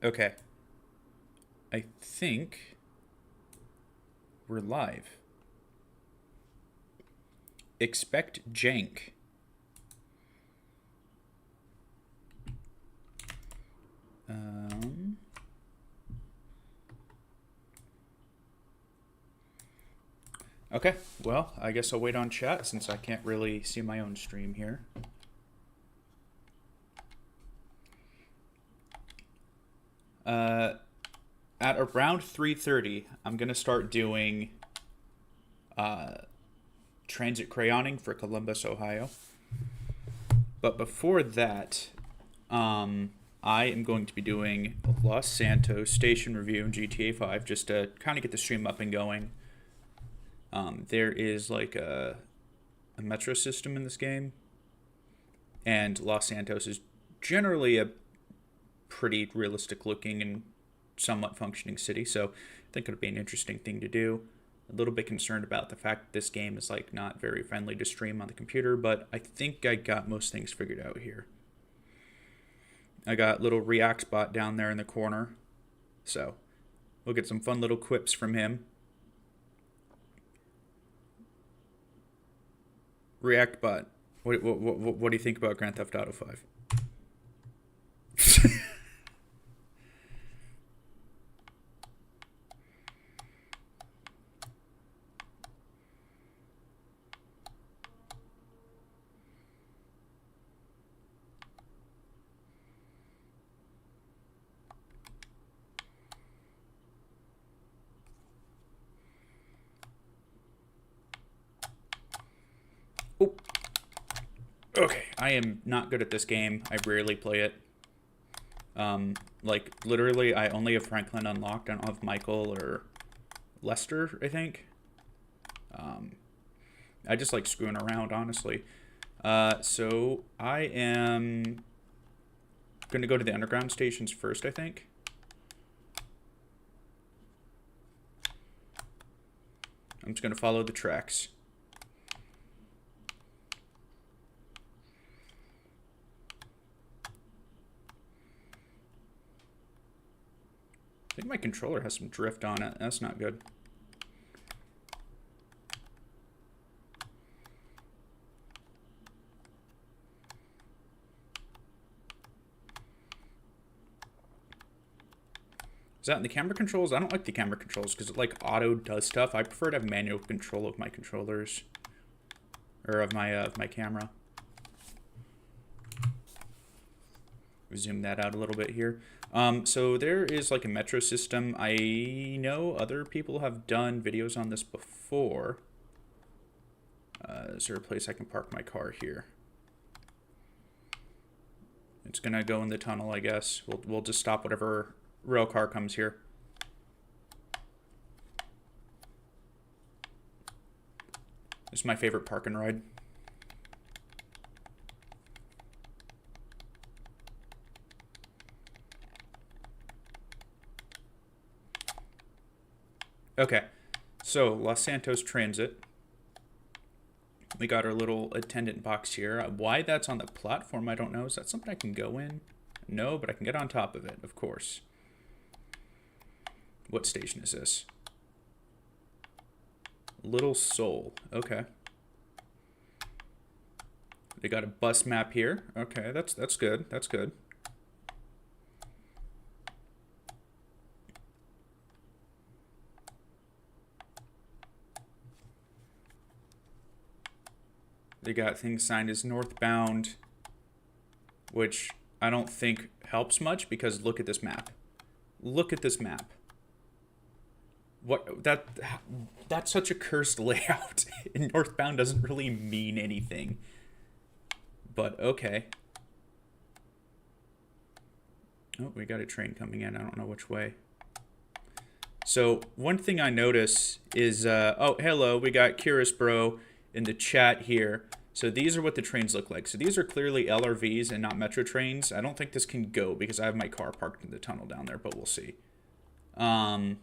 Okay. I think we're live. Expect jank. Okay, well, I guess I'll wait on chat since I can't really see my own stream here. At around 3:30, I'm going to start doing transit crayoning for Columbus, Ohio. But before that, I am going to be doing Los Santos Station Review in GTA 5 just to kind of get the stream up and going. There is like a metro system in this game, and Los Santos is generally a pretty realistic looking and somewhat functioning city, so I think it'll be an interesting thing to do. A little bit concerned about the fact that this game is like not very friendly to stream on the computer, but I think I got most things figured out here. I got little React bot down there in the corner, so we'll get some fun little quips from him. React bot, what do you think about Grand Theft Auto 5? Oh. Okay, I am not good at this game. I rarely play it. Like, literally, I only have Franklin unlocked. I don't have Michael or Lester, I think. I just like screwing around, honestly. So I am going to go to the underground stations first, I think. I'm just going to follow the tracks. I think my controller has some drift on it. That's not good. Is that in the camera controls? I don't like the camera controls because it like auto does stuff. I prefer to have manual control of my controllers. Or of my camera. Zoom that out a little bit here. So there is like a metro system. I know other people have done videos on this before. Is there a place I can park my car here? It's gonna go in the tunnel, I guess. We'll just stop whatever rail car comes here. This is my favorite park and ride. Okay, so Los Santos Transit. We got our little attendant box here. Why that's on the platform, I don't know. Is that something I can go in? No, but I can get on top of it, of course. What station is this? Little Seoul. Okay. They got a bus map here. Okay, that's good. That's good. They got things signed as northbound, which I don't think helps much because look at this map. Look at this map. What that's such a cursed layout. And northbound doesn't really mean anything. But okay. Oh, we got a train coming in. I don't know which way. So one thing I notice is, oh, hello, we got Curious Bro in the chat here. So these are what the trains look like. So these are clearly LRVs and not metro trains. I don't think this can go because I have my car parked in the tunnel down there, but we'll see. And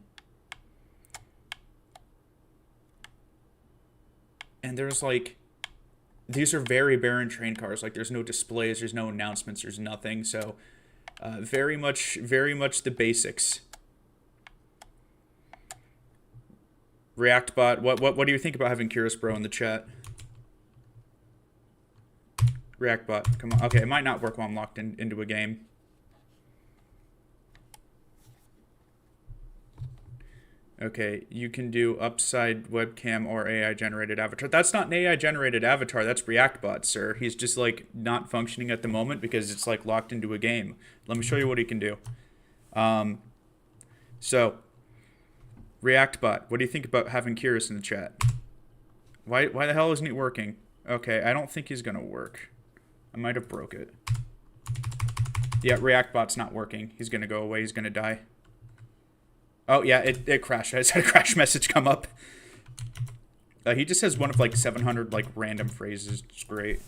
there's like, these are very barren train cars. Like there's no displays, there's no announcements, there's nothing. So Very much the basics. ReactBot, what do you think about having Curious Bro in the chat? ReactBot, come on. Okay, it might not work while I'm locked into a game. Okay, you can do upside webcam or AI-generated avatar. That's not an AI-generated avatar. That's ReactBot, sir. He's just, like, not functioning at the moment because it's, like, locked into a game. Let me show you what he can do. So, ReactBot, what do you think about having Curious in the chat? Why the hell isn't he working? Okay, I don't think he's gonna work. I might have broke it. Yeah, ReactBot's not working. He's gonna go away. He's gonna die. Oh, yeah, it crashed. I just had a crash message come up. He just has one of, like, 700, like, random phrases. It's great.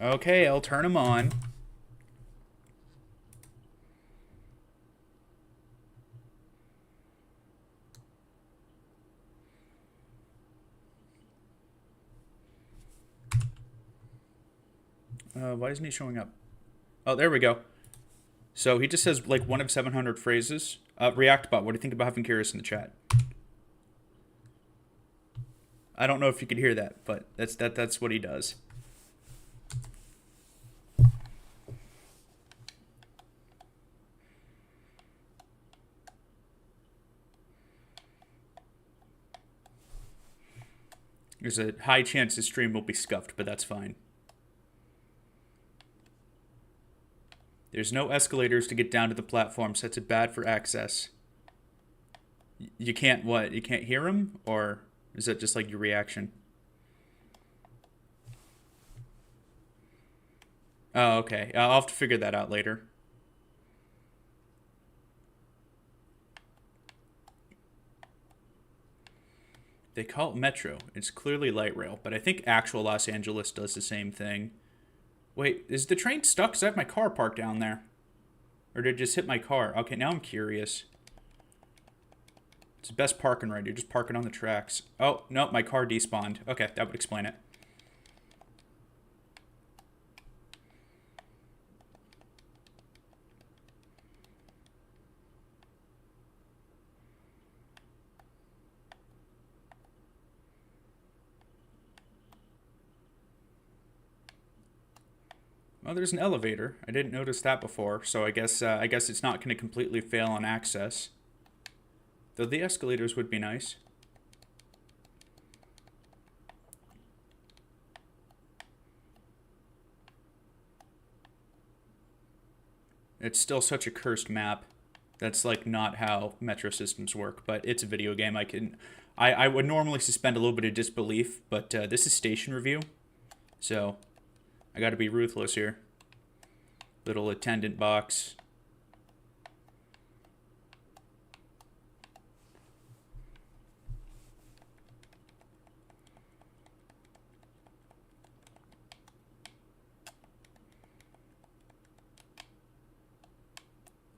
Okay, I'll turn him on. Why isn't he showing up? Oh, there we go. So he just says, like, one of 700 phrases. ReactBot, what do you think about having Curious in the chat? I don't know if you could hear that, but that's what he does. There's a high chance his stream will be scuffed, but that's fine. There's no escalators to get down to the platform, so it's bad for access. You can't what? You can't hear him? Or is that just like your reaction? Oh, okay. I'll have to figure that out later. They call it Metro. It's clearly light rail, but I think actual Los Angeles does the same thing. Wait, is the train stuck? Because I have my car parked down there. Or did it just hit my car? Okay, now I'm curious. It's the best parking right here. Just park it on the tracks. Oh, no, my car despawned. Okay, that would explain it. Well, there's an elevator. I didn't notice that before, so I guess it's not going to completely fail on access. Though the escalators would be nice. It's still such a cursed map. That's like not how metro systems work, but it's a video game. I would normally suspend a little bit of disbelief, but this is station review, so I got to be ruthless here. Little attendant box.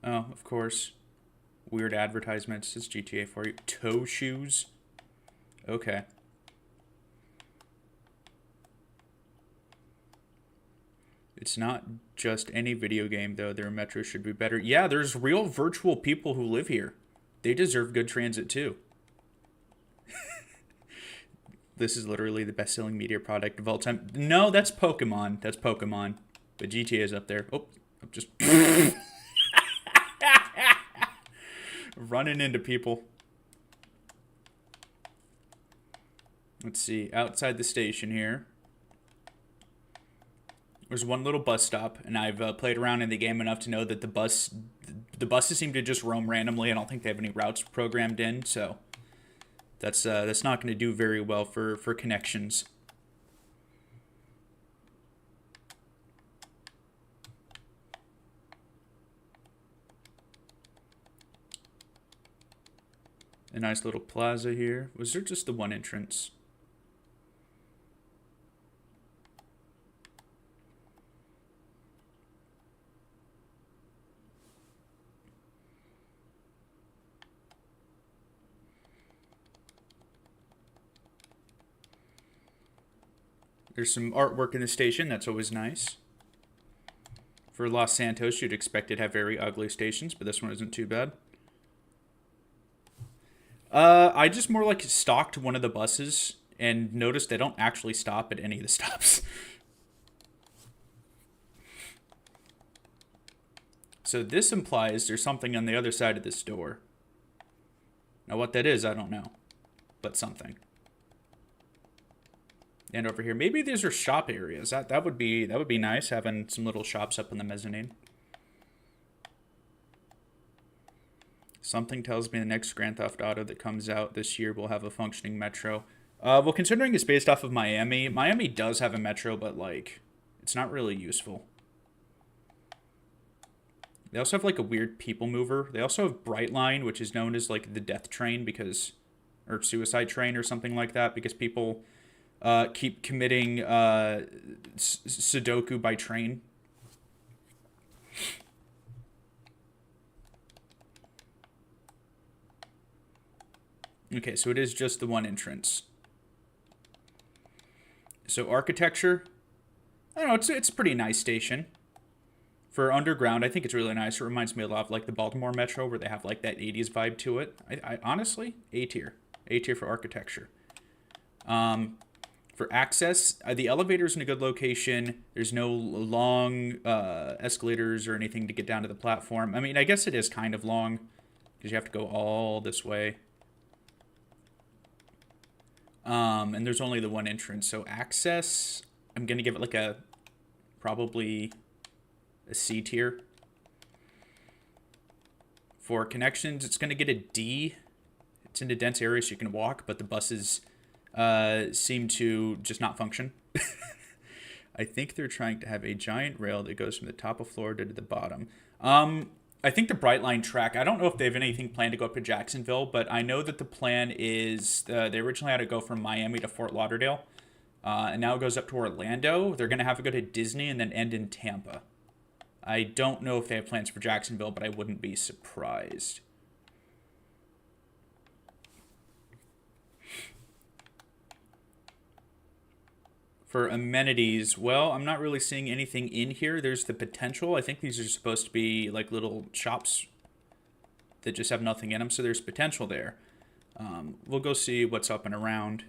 Oh, of course. Weird advertisements. It's GTA for you. Toe shoes? Okay. It's not just any video game, though. Their metro should be better. Yeah, there's real virtual people who live here. They deserve good transit, too. This is literally the best-selling media product of all time. No, that's Pokemon. That's Pokemon. But GTA is up there. Oh, I'm just... running into people. Let's see. Outside the station here. There's one little bus stop, and I've played around in the game enough to know that the buses seem to just roam randomly. I don't think they have any routes programmed in, so that's not going to do very well for connections. A nice little plaza here. Was there just the one entrance? There's some artwork in the station. That's always nice. For Los Santos, you'd expect it to have very ugly stations, but this one isn't too bad. I just more like stalked one of the buses and noticed they don't actually stop at any of the stops. So this implies there's something on the other side of this door. Now what that is, I don't know. But something. And over here, maybe these are shop areas. That would be nice, having some little shops up in the mezzanine. Something tells me the next Grand Theft Auto that comes out this year will have a functioning metro. Well, considering it's based off of Miami, Miami does have a metro, but like, it's not really useful. They also have like a weird people mover. They also have Brightline, which is known as like the death train because, or suicide train or something like that, because people keep committing Sudoku by train. Okay, so it is just the one entrance. So architecture, I don't know, it's a pretty nice station. For underground, I think it's really nice. It reminds me a lot of like the Baltimore Metro, where they have like that 80s vibe to it. I honestly, A tier for architecture. For access, the elevator's in a good location. There's no long escalators or anything to get down to the platform. I mean, I guess it is kind of long because you have to go all this way. And there's only the one entrance. So access, I'm going to give it like a, probably a C tier. For connections, it's going to get a D. It's in a dense area so you can walk, but the buses seem to just not function. I think they're trying to have a giant rail that goes from the top of Florida to the bottom. I think the Brightline track, I don't know if they have anything planned to go up to Jacksonville, but I know that the plan is, they originally had to go from Miami to Fort Lauderdale, and now it goes up to Orlando. They're going to have to go to Disney and then end in Tampa. I don't know if they have plans for Jacksonville, but I wouldn't be surprised. For amenities, well, I'm not really seeing anything in here. There's the potential. I think these are supposed to be like little shops that just have nothing in them, so there's potential there. We'll go see what's up and around.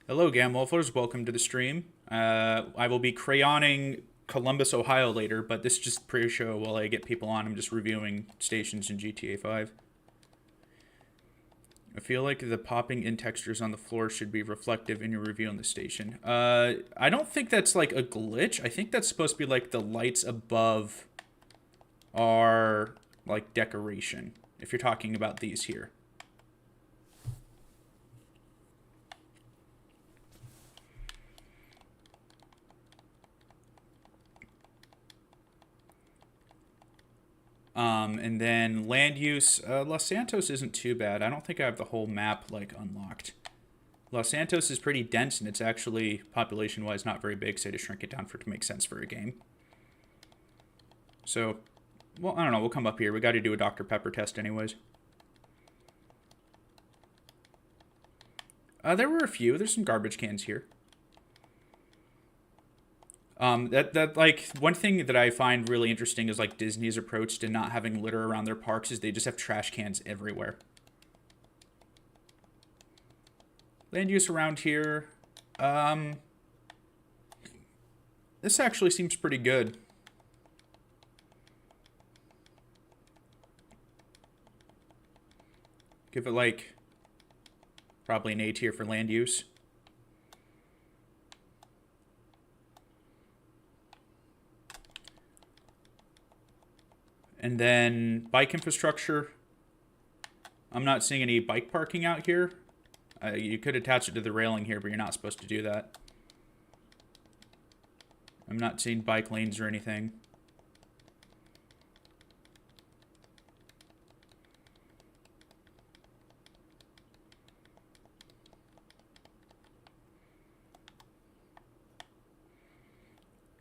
Hello, Gamwolfers. Welcome to the stream. I will be crayoning Columbus, Ohio later, but this is just pre-show while I get people on. I'm just reviewing stations in GTA 5. I feel like the popping in textures on the floor should be reflective in your review on the station. I don't think that's like a glitch. I think that's supposed to be like the lights above are like decoration, if you're talking about these here. And then land use, Los Santos isn't too bad. I don't think I have the whole map, like, unlocked. Los Santos is pretty dense, and it's actually, population-wise, not very big, so I had to shrink it down for it to make sense for a game. So, well, I don't know, we'll come up here. We got to do a Dr. Pepper test anyways. There were a few. There's some garbage cans here. Like, one thing that I find really interesting is, like, Disney's approach to not having litter around their parks is they just have trash cans everywhere. Land use around here. This actually seems pretty good. Give it, like, probably an A tier for land use. And then bike infrastructure. I'm not seeing any bike parking out here. You could attach it to the railing here, but you're not supposed to do that. I'm not seeing bike lanes or anything.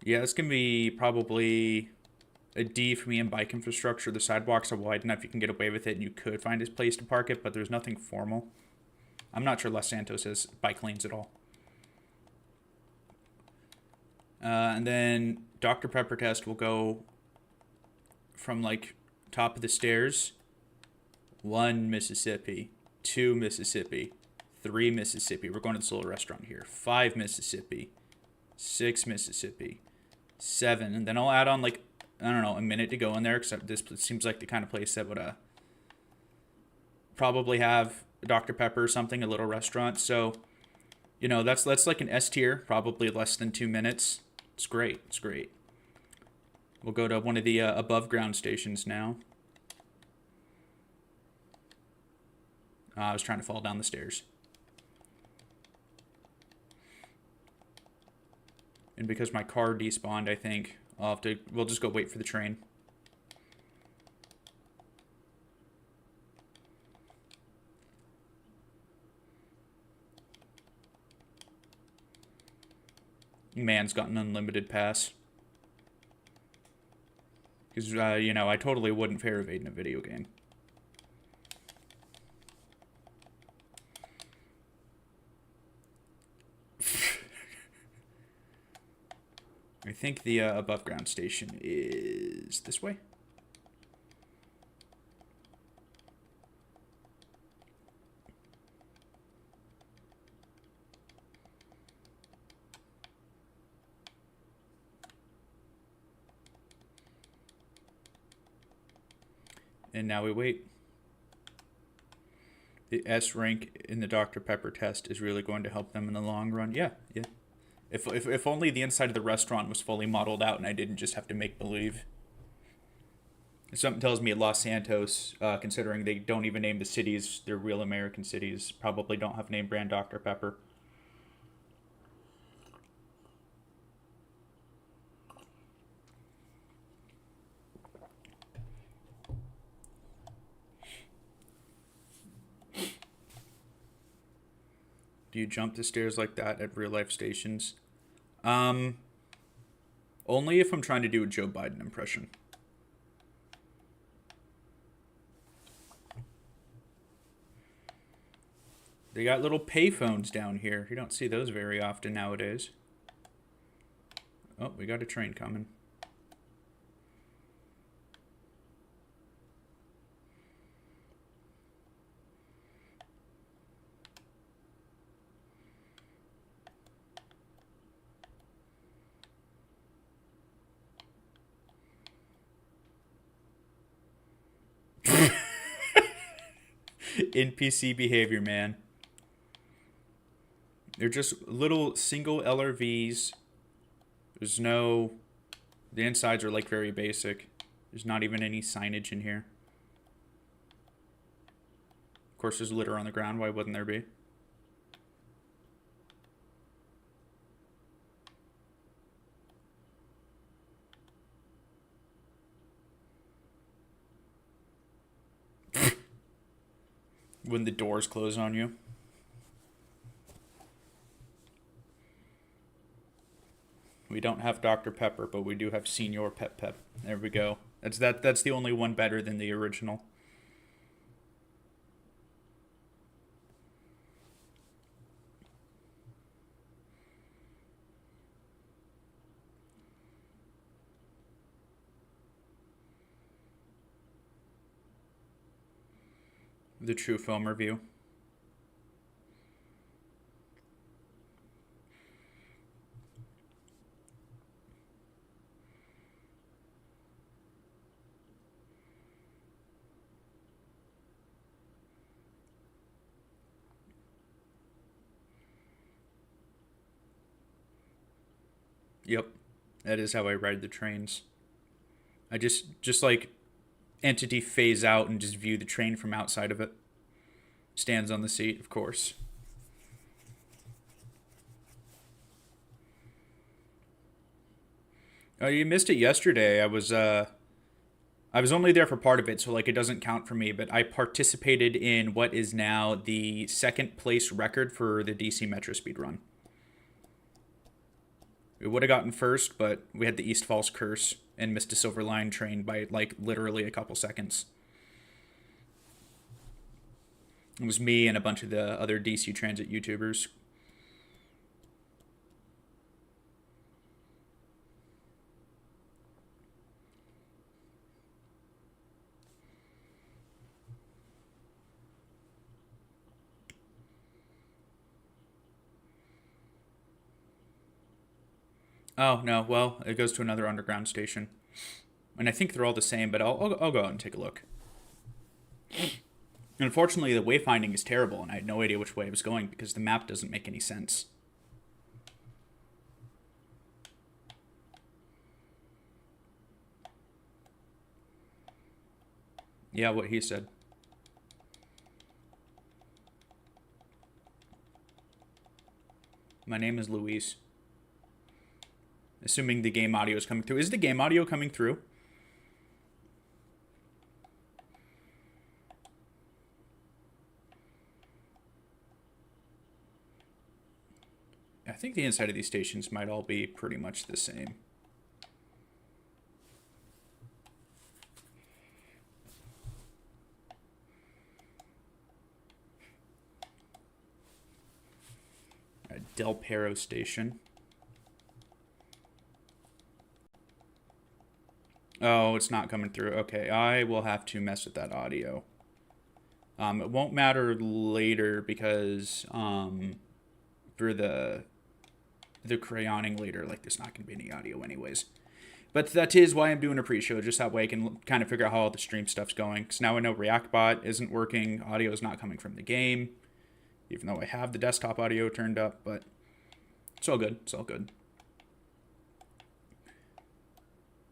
Yeah, it's going to be probably a D for me in bike infrastructure. The sidewalks are wide enough you can get away with it, and you could find a place to park it, but there's nothing formal. I'm not sure Los Santos has bike lanes at all. And then Dr. Pepper test will go from like top of the stairs. 1 Mississippi, 2 Mississippi, 3 Mississippi. We're going to this little restaurant here. 5 Mississippi, 6 Mississippi, 7. And then I'll add on like, I don't know, a minute to go in there, except this seems like the kind of place that would probably have Dr. Pepper or something, a little restaurant. So, you know, that's like an S tier, probably less than 2 minutes. It's great. It's great. We'll go to one of the above ground stations now. I was trying to fall down the stairs. And because my car despawned, I think we'll just go wait for the train. Man's got an unlimited pass. Because, you know, I totally wouldn't fair evade in a video game. I think the above ground station is this way. And now we wait. The S rank in the Dr. Pepper test is really going to help them in the long run. Yeah. If only the inside of the restaurant was fully modeled out and I didn't just have to make believe. Something tells me at Los Santos, considering they don't even name the cities, they're real American cities, probably don't have name brand Dr. Pepper. Do you jump the stairs like that at real life stations? Only if I'm trying to do a Joe Biden impression. They got little payphones down here. You don't see those very often nowadays. Oh, we got a train coming. NPC behavior, man. They're just little single LRVs. There's no... The insides are like very basic. There's not even any signage in here. Of course, there's litter on the ground. Why wouldn't there be? When the doors close on you. We don't have Dr. Pepper, but we do have Senior Pep Pep. There we go. That's the only one better than the original. The true film review. Yep, that is how I ride the trains. I just like entity phase out and just view the train from outside of it. Stands on the seat, of course. Oh, you missed it yesterday. I was only there for part of it, so like it doesn't count for me, but I participated in what is now the second place record for the DC Metro Speed Run. We would have gotten first, but we had the East Falls curse and missed a Silver Line train by like literally a couple seconds. It was me and a bunch of the other DC Transit YouTubers. Oh, no, well, it goes to another underground station. And I think they're all the same, but I'll go out and take a look. Unfortunately, the wayfinding is terrible, and I had no idea which way I was going because the map doesn't make any sense. Yeah, what he said. My name is Luis. Assuming the game audio is coming through. Is the game audio coming through? I think the inside of these stations might all be pretty much the same. Del Perro station. Oh, it's not coming through. Okay, I will have to mess with that audio. It won't matter later because for the crayoning later, like there's not going to be any audio anyways. But that is why I'm doing a pre-show, just that way I can kind of figure out how all the stream stuff's going. Because now I know ReactBot isn't working, audio is not coming from the game, even though I have the desktop audio turned up, but it's all good, it's all good.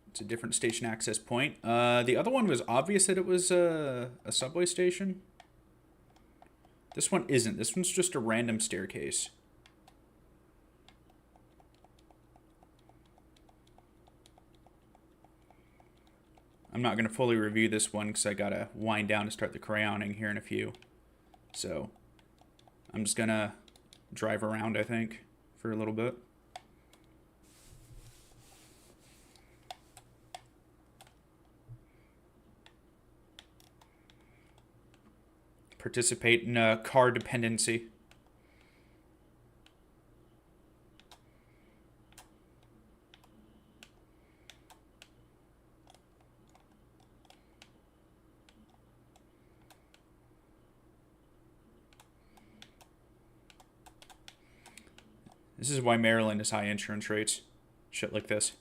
It's a different station access point. The other one was obvious that it was a subway station. This one isn't. This one's just a random staircase. I'm not going to fully review this one because I got to wind down to start the crayoning here in a few. So I'm just going to drive around, I think, for a little bit. Participate in a car dependency. This is why Maryland has high insurance rates. Shit like this.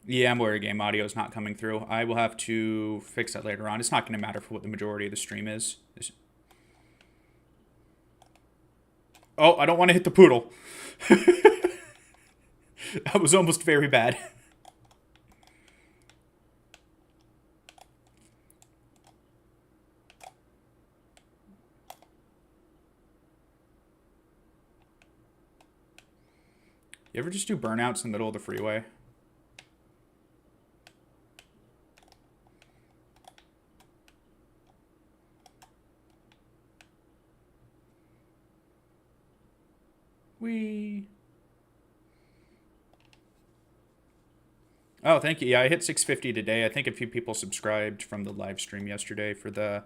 Yeah, I'm worried game audio is not coming through. I will have to fix that later on. It's not going to matter for what the majority of the stream is. Oh, I don't want to hit the poodle. That was almost very bad. You ever just do burnouts in the middle of the freeway? Whee. Oh, thank you. Yeah, I hit 650 today. I think a few people subscribed from the live stream yesterday for the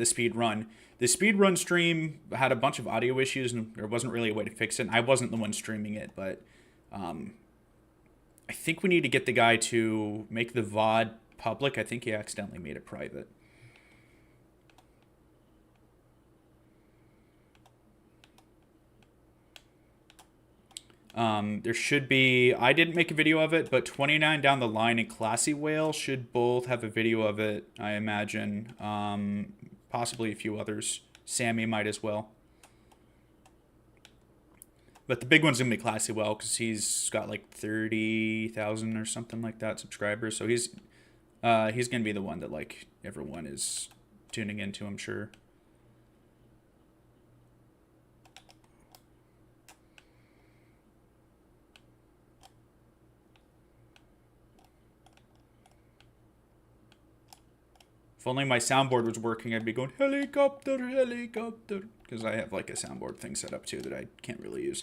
speed run. The speed run stream had a bunch of audio issues and there wasn't really a way to fix it. And I wasn't the one streaming it, but I think we need to get the guy to make the VOD public. I think he accidentally made it private. There should be, I didn't make a video of it, but 29 down the line and Classy Whale should both have a video of it, I imagine. Possibly a few others. Sammy might as well. But the big one's going to be Classy Whale because he's got like 30,000 or something like that subscribers. So he's going to be the one that like everyone is tuning into, I'm sure. If only my soundboard was working, I'd be going, helicopter, helicopter. Because I have like a soundboard thing set up too that I can't really use.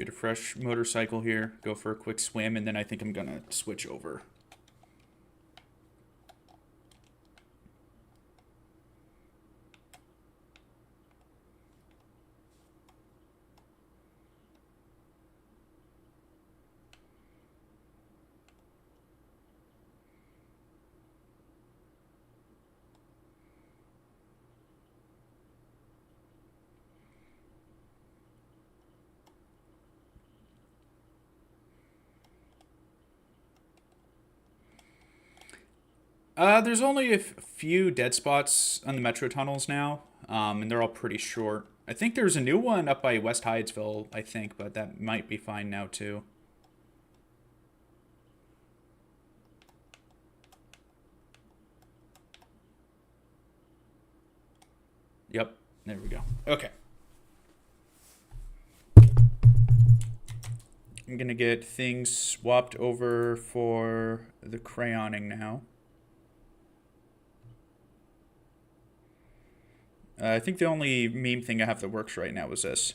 Get a fresh motorcycle here, go for a quick swim, and then I think I'm gonna switch over. There's only a few dead spots on the metro tunnels now, and they're all pretty short. I think there's a new one up by West Hyattsville, I think, but that might be fine now, too. Yep, there we go. Okay. I'm gonna get things swapped over for the crayoning now. I think the only meme thing I have that works right now is this.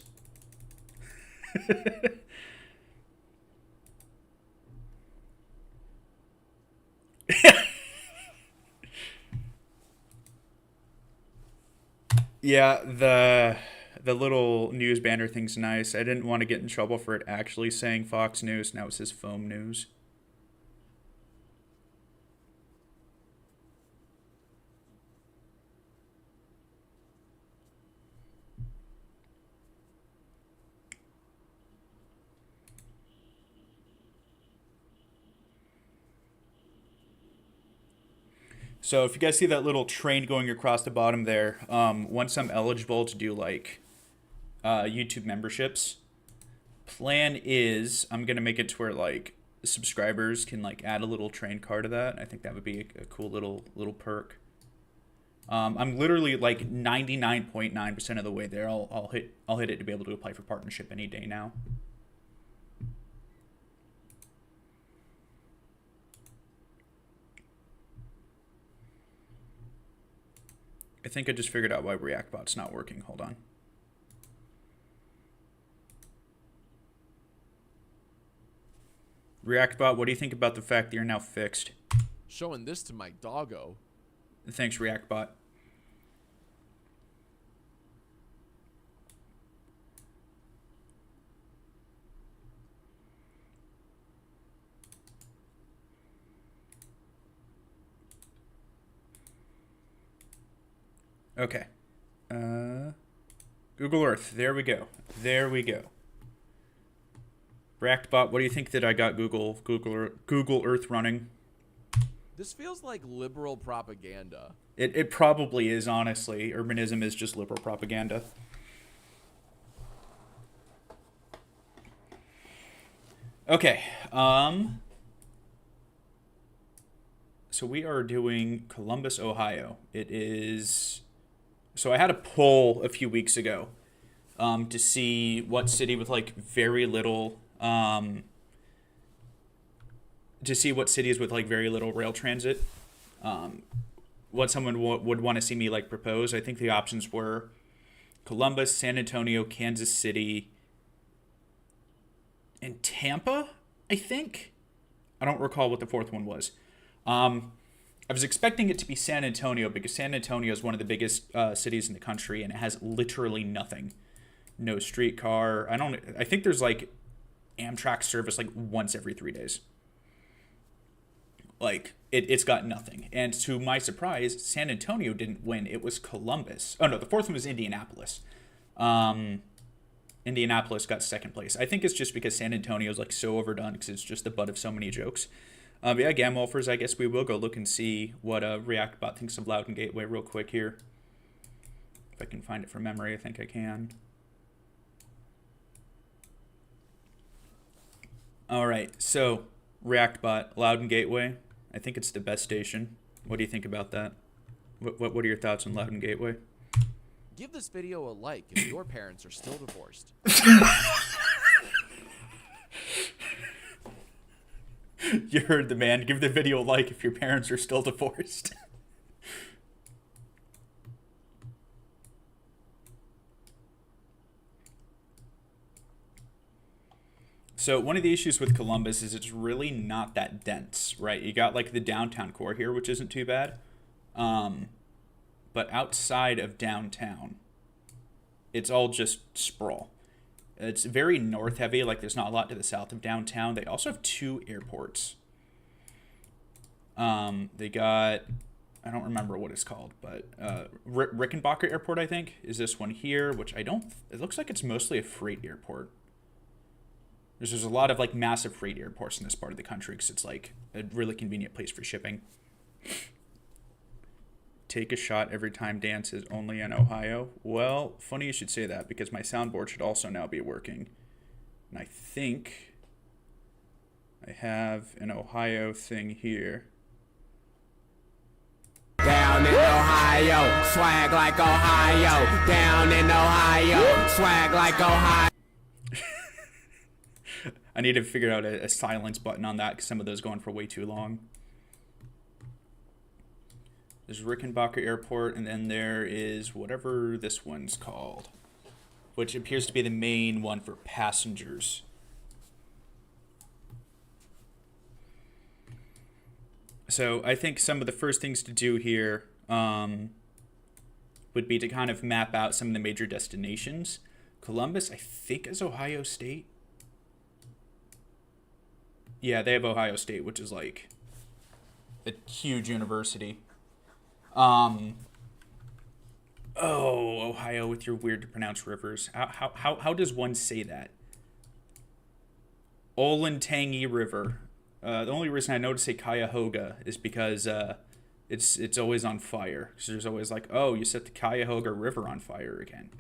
Yeah, the little news banner thing's nice. I didn't want to get in trouble for it actually saying Fox News. Now it says Foam News. So if you guys see that little train going across the bottom there, once I'm eligible to do like YouTube memberships, plan is I'm gonna make it to where like subscribers can like add a little train car to that. I think that would be a cool little perk. I'm literally like 99.9% of the way there. I'll hit it to be able to apply for partnership any day now. I think I just figured out why ReactBot's not working. Hold on. ReactBot, what do you think about the fact that you're now fixed? Showing this to my doggo. Thanks, ReactBot. Okay. Google Earth. There we go. There we go. ReactBot, what do you think that I got Google Earth running? This feels like liberal propaganda. It probably is, honestly. Urbanism is just liberal propaganda. Okay. So we are doing Columbus, Ohio. It is... So I had a poll a few weeks ago to see what city with like very little... to see what cities with like very little rail transit, what someone would want to see me like propose. I think the options were Columbus, San Antonio, Kansas City, and Tampa, I think. I don't recall what the fourth one was. I was expecting it to be San Antonio because San Antonio is one of the biggest cities in the country, and it has literally nothing. No streetcar. I think there's like Amtrak service like once every 3 days. Like, it's got nothing. And to my surprise, San Antonio didn't win. It was Columbus. Oh, no, the fourth one was Indianapolis. Indianapolis got second place. I think it's just because San Antonio is like so overdone because it's just the butt of so many jokes. Yeah, Gamwolfers, I guess we will go look and see what ReactBot thinks of Loudon Gateway real quick here. If I can find it from memory, I think I can. All right, so ReactBot, Loudon Gateway. I think it's the best station. What do you think about that? What are your thoughts on Loudon Gateway? Give this video a like if your parents are still divorced. You heard the man. Give the video a like if your parents are still divorced. So one of the issues with Columbus is it's really not that dense, right? You got like the downtown core here, which isn't too bad. But outside of downtown, it's all just sprawl. It's very north heavy, like there's not a lot to the south of downtown. They also have 2 airports. They got, I don't remember what it's called, but Rickenbacker Airport, I think, is this one here, which I don't, it looks like it's mostly a freight airport. There's a lot of like massive freight airports in this part of the country because it's like a really convenient place for shipping. Take a shot every time dance is only in Ohio. Well, funny you should say that because my soundboard should also now be working. And I think I have an Ohio thing here. Down in Ohio, swag like Ohio. Down in Ohio, swag like Ohio. I need to figure out a silence button on that because some of those go on for way too long. There's Rickenbacker Airport, and then there is whatever this one's called, which appears to be the main one for passengers. So I think some of the first things to do here would be to kind of map out some of the major destinations. Columbus, I think, is Ohio State. Yeah, they have Ohio State, which is like a huge university. Oh, Ohio with your weird to pronounce rivers. How does one say that? Olentangy River. The only reason I know to say Cuyahoga is because it's always on fire. So there's always like, oh, you set the Cuyahoga River on fire again.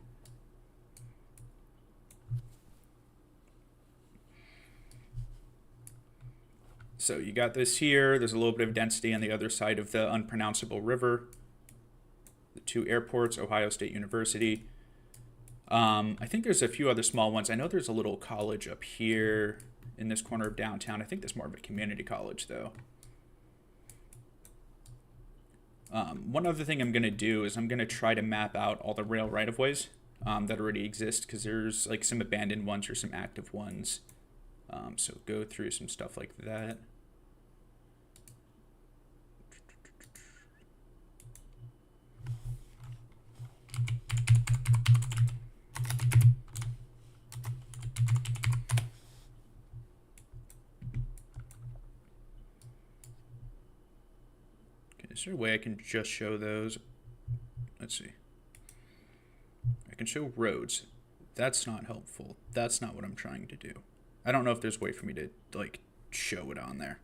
So you got this here. There's a little bit of density on the other side of the unpronounceable river. The 2 airports, Ohio State University. I think there's a few other small ones. I know there's a little college up here in this corner of downtown. I think that's more of a community college, though. One other thing I'm going to do is I'm going to try to map out all the rail right-of-ways that already exist, because there's like some abandoned ones or some active ones. So go through some stuff like that. Okay, is there a way I can just show those? Let's see. I can show roads. That's not helpful. That's not what I'm trying to do. I don't know if there's a way for me to, like, show it on there.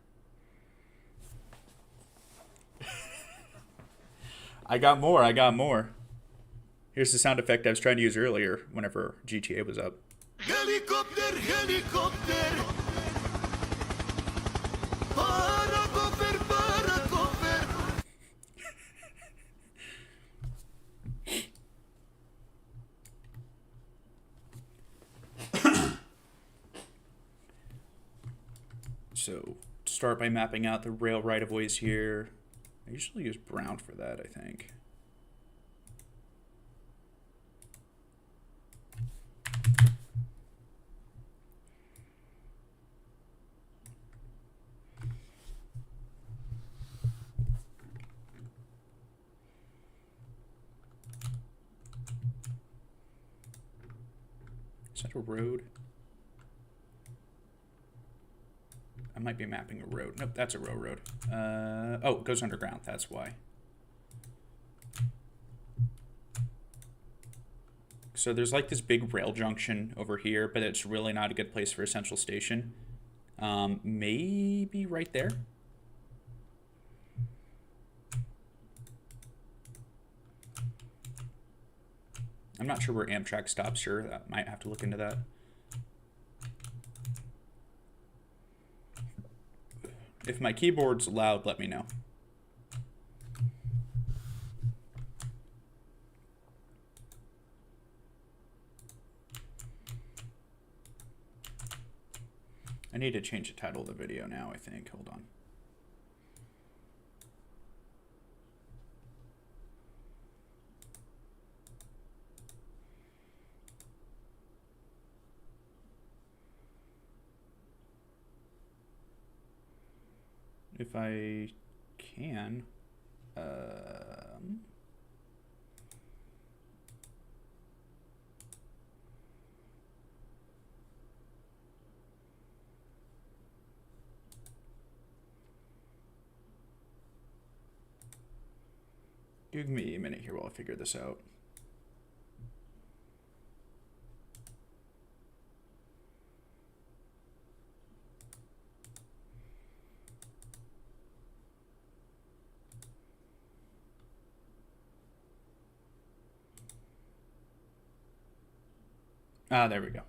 I got more. Here's the sound effect I was trying to use earlier whenever GTA was up. Helicopter, helicopter. Paracofer, paracofer. So, start by mapping out the rail right-of-ways here. I usually use brown for that, I think. Is that a road? I might be mapping a road. Nope, that's a railroad. Oh, it goes underground. That's why. So there's like this big rail junction over here, but it's really not a good place for a central station. Maybe right there. I'm not sure where Amtrak stops here. I might have to look into that. If my keyboard's loud, let me know. I need to change the title of the video now, I think. Hold on. if I can. Give me a minute here while I figure this out. Ah, there we go.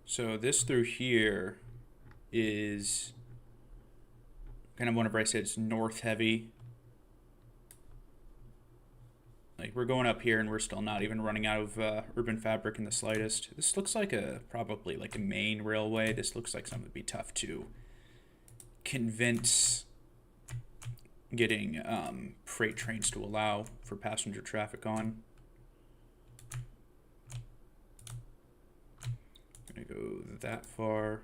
So this through here is kind of whenever I said it's north heavy. Like we're going up here and we're still not even running out of urban fabric in the slightest. This looks like probably like a main railway. This looks like something that'd be tough to convince getting freight trains to allow for passenger traffic on. Gonna go that far.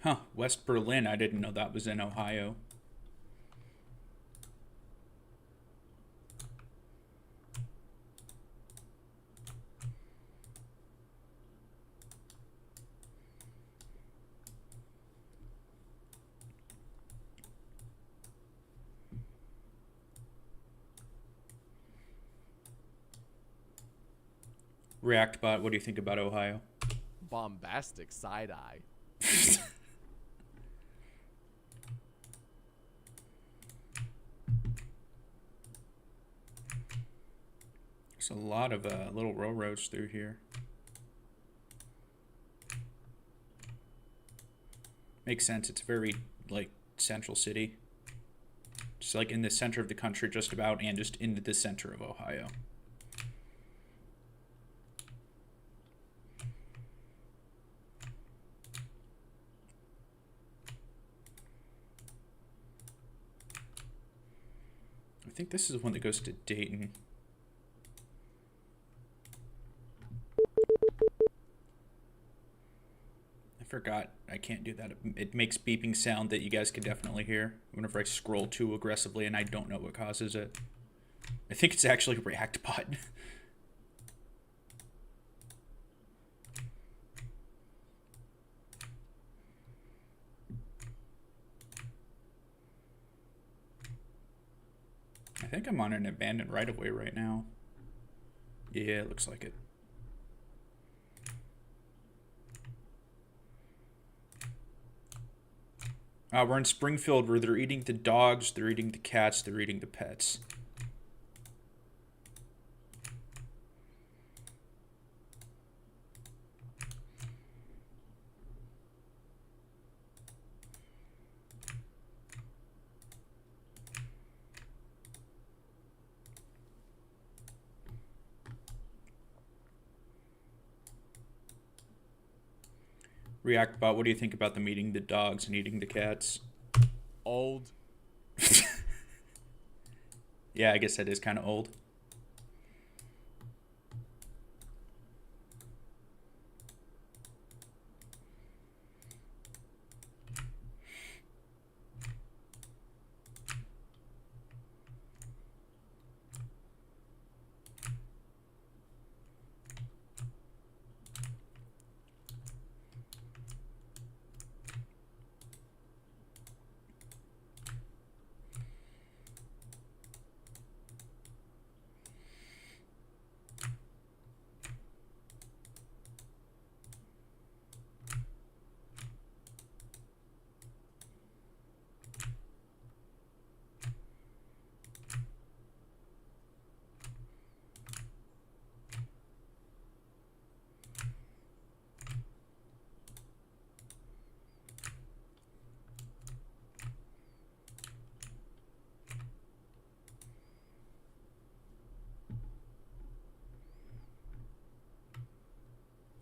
Huh, West Berlin, I didn't know that was in Ohio. ReactBot, what do you think about Ohio? Bombastic side eye. There's a lot of little railroads through here. Makes sense. It's very like central city. Just like in the center of the country just about, and just into the center of Ohio. I think this is one that goes to Dayton. I forgot I can't do that. It makes beeping sound that you guys can definitely hear whenever I scroll too aggressively and I don't know what causes it. I think it's actually ReactBot. I think I'm on an abandoned right-of-way right now. Yeah, it looks like it. We're in Springfield where they're eating the dogs, they're eating the cats, they're eating the pets. ReactBot, what do you think about them eating the dogs and eating the cats? Old. Yeah, I guess that is kind of old.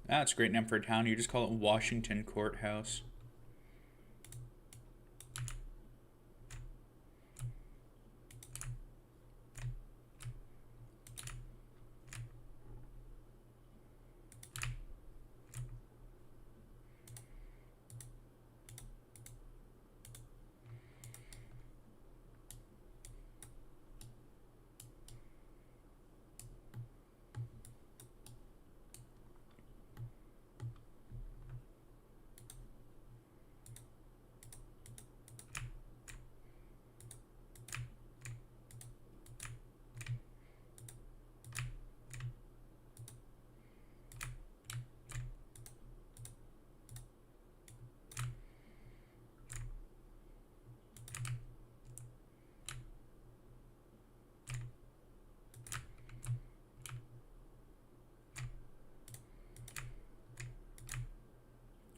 That's a great name for a town. You just call it Washington Courthouse.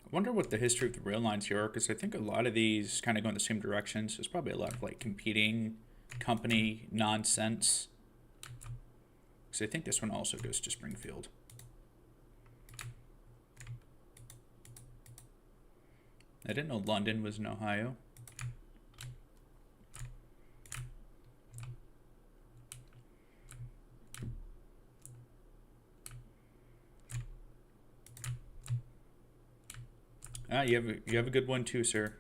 I wonder what the history of the rail lines here are, because I think a lot of these kind of go in the same directions. There's probably a lot of like competing company nonsense. Because I think this one also goes to Springfield. I didn't know London was in Ohio. Ah, you have a good one too, sir.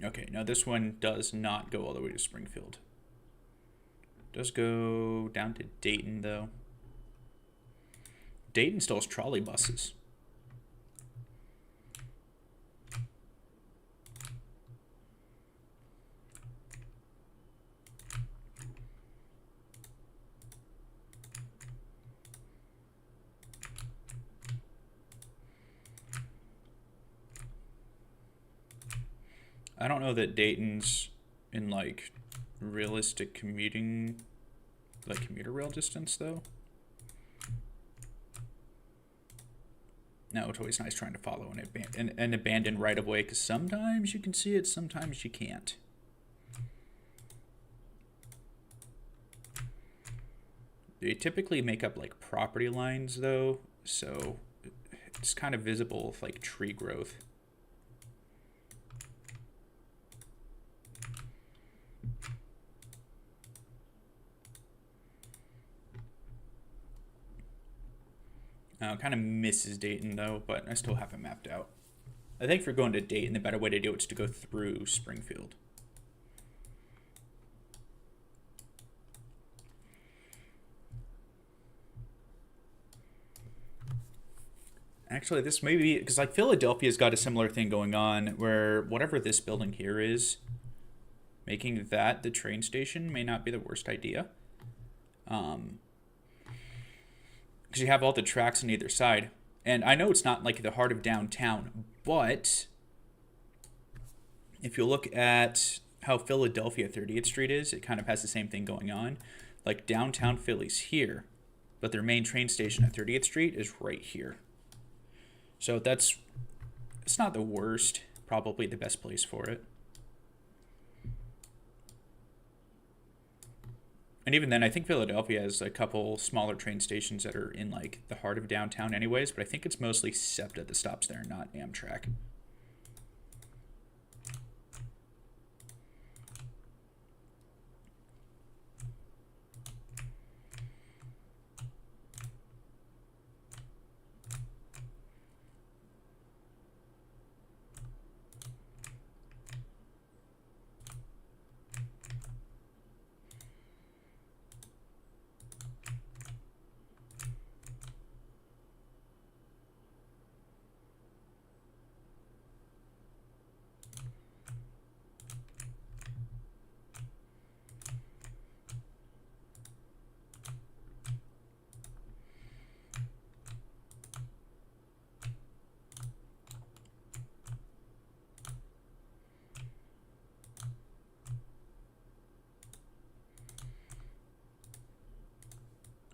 Okay, now this one does not go all the way to Springfield. It does go down to Dayton though. Dayton still has trolley buses. I don't know that Dayton's in like realistic commuting, like commuter rail distance though. No, it's always nice trying to follow an abandoned right of way, because sometimes you can see it, sometimes you can't. They typically make up like property lines though, so it's kind of visible with like tree growth. Kind of misses Dayton though, but I still have it mapped out. I think for going to Dayton, the better way to do it is to go through Springfield. Actually, this may be, because like Philadelphia's got a similar thing going on where whatever this building here is, making that the train station may not be the worst idea. Because you have all the tracks on either side. And I know it's not like the heart of downtown, but if you look at how Philadelphia 30th Street is, it kind of has the same thing going on. Like downtown Philly's here, but their main train station at 30th Street is right here. So it's not the worst, probably the best place for it. And even then, I think Philadelphia has a couple smaller train stations that are in like the heart of downtown anyways, but I think it's mostly SEPTA that stops there, not Amtrak.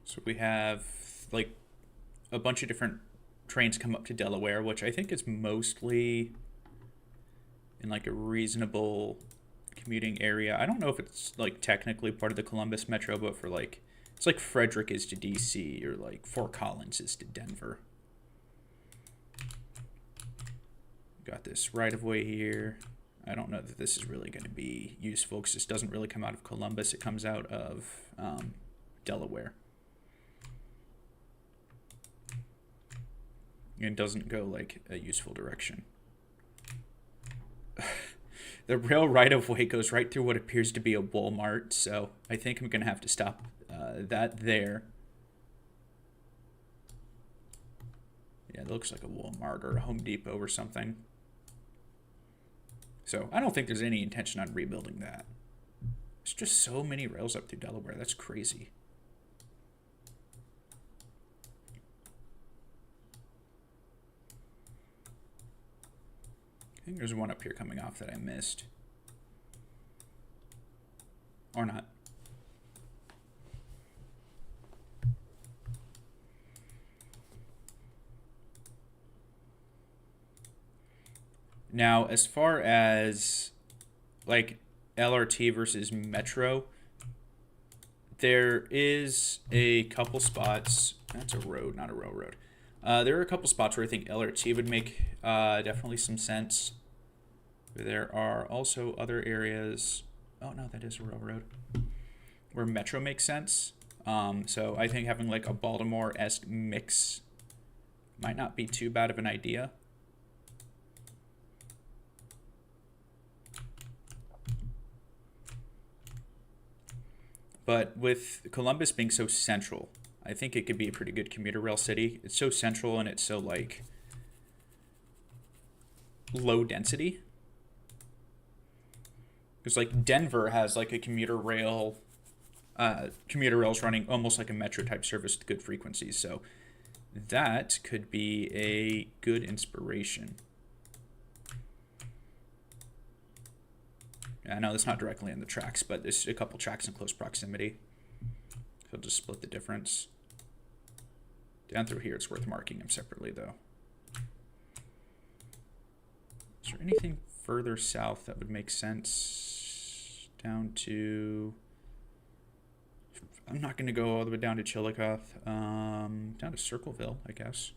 So we have like a bunch of different trains come up to Delaware, which I think is mostly in like a reasonable commuting area. I don't know if it's like technically part of the Columbus Metro, but for like, it's like Frederick is to DC or like Fort Collins is to Denver. Got this right of way here. I don't know that this is really going to be useful because this doesn't really come out of Columbus. It comes out of Delaware. And doesn't go like a useful direction. The rail right-of-way goes right through what appears to be a Walmart, so I think I'm going to have to stop that there. Yeah, it looks like a Walmart or a Home Depot or something. So I don't think there's any intention on rebuilding that. There's just so many rails up through Delaware. That's crazy. I think there's one up here coming off that I missed. Or not. Now, as far as like LRT versus Metro, there is a couple spots. That's a road, not a railroad. There are a couple spots where I think LRT would make definitely some sense. There are also other areas. Oh no, that is a railroad. Where Metro makes sense. So I think having like a Baltimore-esque mix might not be too bad of an idea. But with Columbus being so central, I think it could be a pretty good commuter rail city. It's so central and it's so like low density. Because like Denver has like a commuter rails running almost like a metro type service with good frequencies. So that could be a good inspiration. I know that's not directly in the tracks, but there's a couple tracks in close proximity. So I'll just split the difference. Down through here, it's worth marking them separately, though. Is there anything further south that would make sense? Down to... I'm not going to go all the way down to Chillicothe. Down to Circleville, I guess.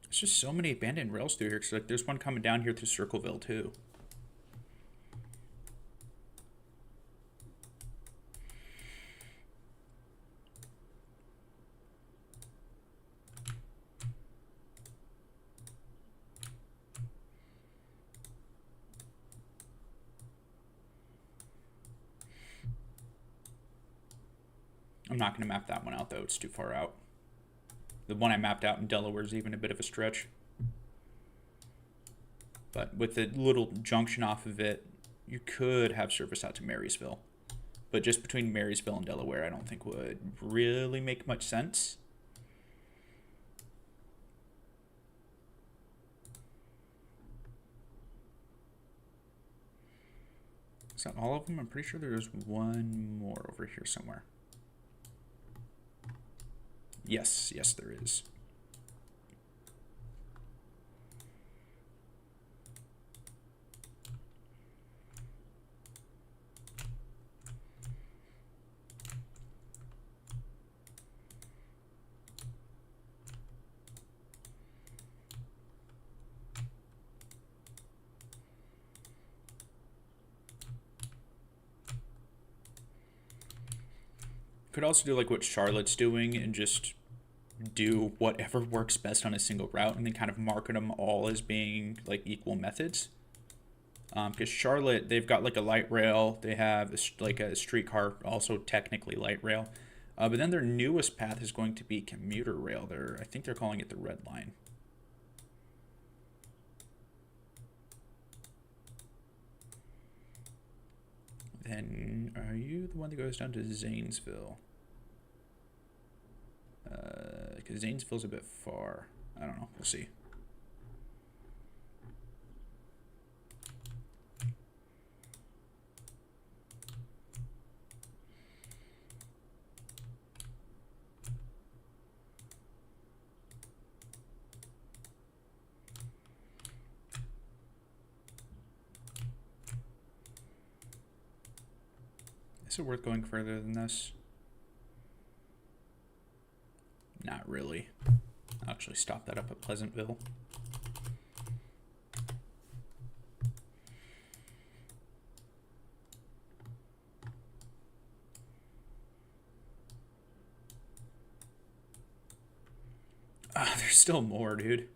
There's just so many abandoned rails through here. Cause like there's one coming down here through Circleville too. I'm not going to map that one out though. It's too far out. The one I mapped out in Delaware is even a bit of a stretch. But with the little junction off of it, you could have service out to Marysville. But just between Marysville and Delaware, I don't think would really make much sense. Is that all of them? I'm pretty sure there's one more over here somewhere. Yes, yes there is. Could also do like what Charlotte's doing and just do whatever works best on a single route and then kind of market them all as being like equal methods. Because Charlotte, they've got like a light rail, they have like a streetcar, also technically light rail. But then their newest path is going to be commuter rail. I think they're calling it the Red Line. Then, are you the one that goes down to Zanesville? Because Zanesville's a bit far. I don't know. We'll see. Is it worth going further than this? Not really. I'll actually stop that up at Pleasantville. Ah, there's still more, dude.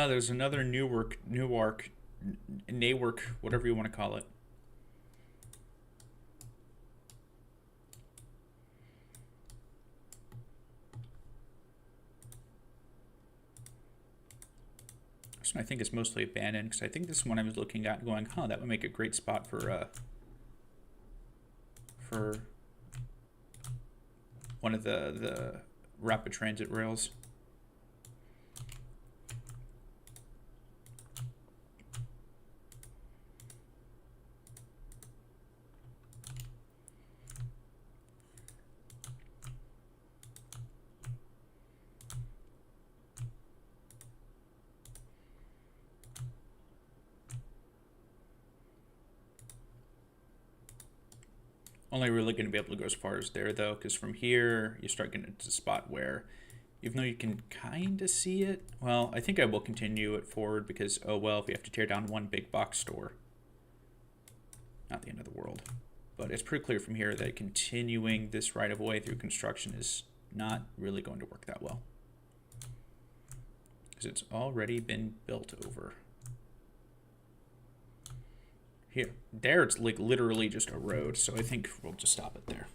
There's another Newark, whatever you want to call it. This one I think is mostly abandoned, because I think this one I was looking at going, huh, that would make a great spot for one of the rapid transit rails. Only really going to be able to go as far as there, though, because from here, you start getting into a spot where, even though you can kind of see it, well, I think I will continue it forward because, oh, well, if we have to tear down one big box store, not the end of the world. But it's pretty clear from here that continuing this right-of-way through construction is not really going to work that well, because it's already been built over. Here, there it's like literally just a road, so I think we'll just stop it there.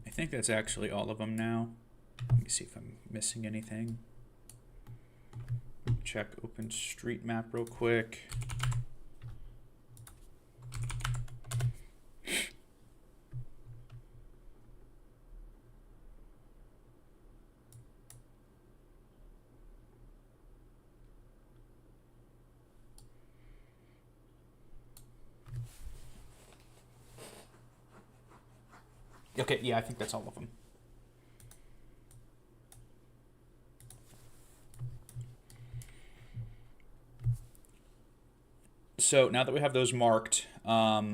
I think that's actually all of them now. Let me see if I'm missing anything. Check OpenStreetMap real quick. Okay, yeah, I think that's all of them. So now that we have those marked, I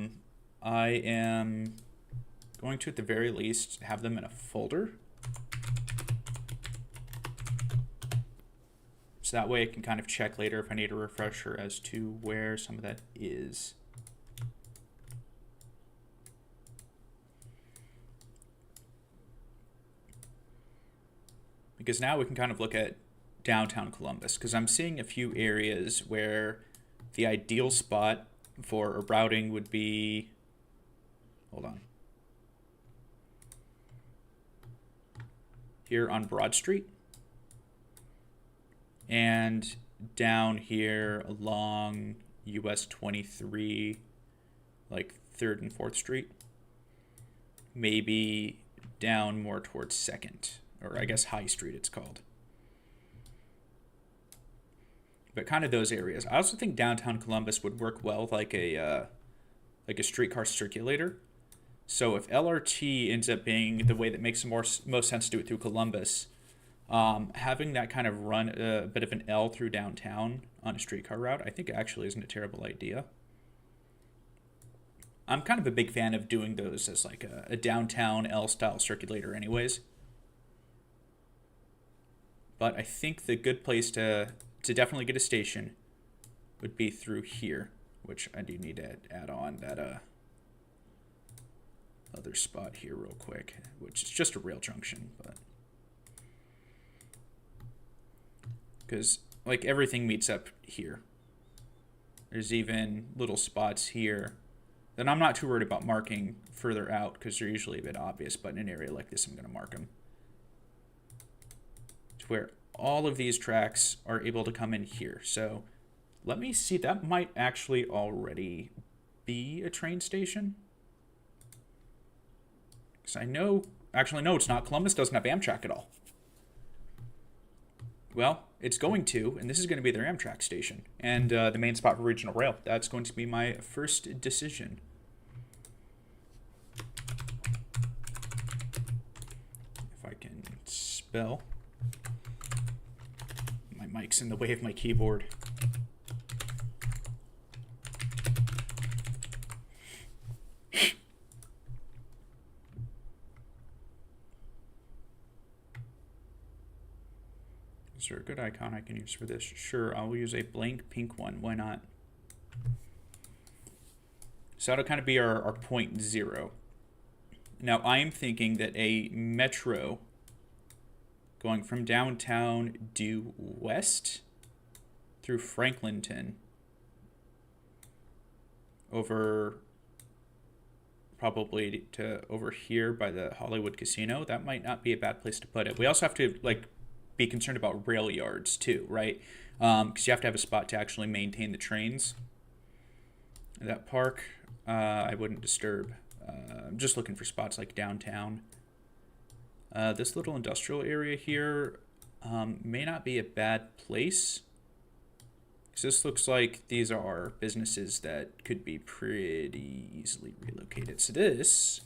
am going to, at the very least, have them in a folder. So that way I can kind of check later if I need a refresher as to where some of that is. Because now we can kind of look at downtown Columbus, because I'm seeing a few areas where the ideal spot for a routing would be, hold on, here on Broad Street, and down here along US 23, like 3rd and 4th Street, maybe down more towards 2nd, or I guess High Street it's called. But kind of those areas. I also think downtown Columbus would work well like a streetcar circulator. So if LRT ends up being the way that makes most sense to do it through Columbus, having that kind of run a bit of an L through downtown on a streetcar route, I think actually isn't a terrible idea. I'm kind of a big fan of doing those as like a downtown L-style circulator anyways. But I think the good place to definitely get a station would be through here, which I do need to add on that other spot here real quick, which is just a rail junction, but because like everything meets up here. There's even little spots here that I'm not too worried about marking further out because they're usually a bit obvious, but in an area like this, I'm going to mark them. To where all of these tracks are able to come in here. So let me see, that might actually already be a train station. Because I know, actually no, it's not. Columbus doesn't have Amtrak at all. Well, it's going to, and this is going to be their Amtrak station. And the main spot for regional rail. That's going to be my first decision. If I can spell. My mic's in the way of my keyboard. Is there a good icon I can use for this? Sure, I'll use a blank pink one. Why not? So that'll kind of be our point 0. Now, I am thinking that a metro going from downtown due west through Franklinton over probably to over here by the Hollywood Casino. That might not be a bad place to put it. We also have to like be concerned about rail yards too, right? Because you have to have a spot to actually maintain the trains. That park, I wouldn't disturb. I'm just looking for spots like downtown. This little industrial area here may not be a bad place. So this looks like these are businesses that could be pretty easily relocated. So this,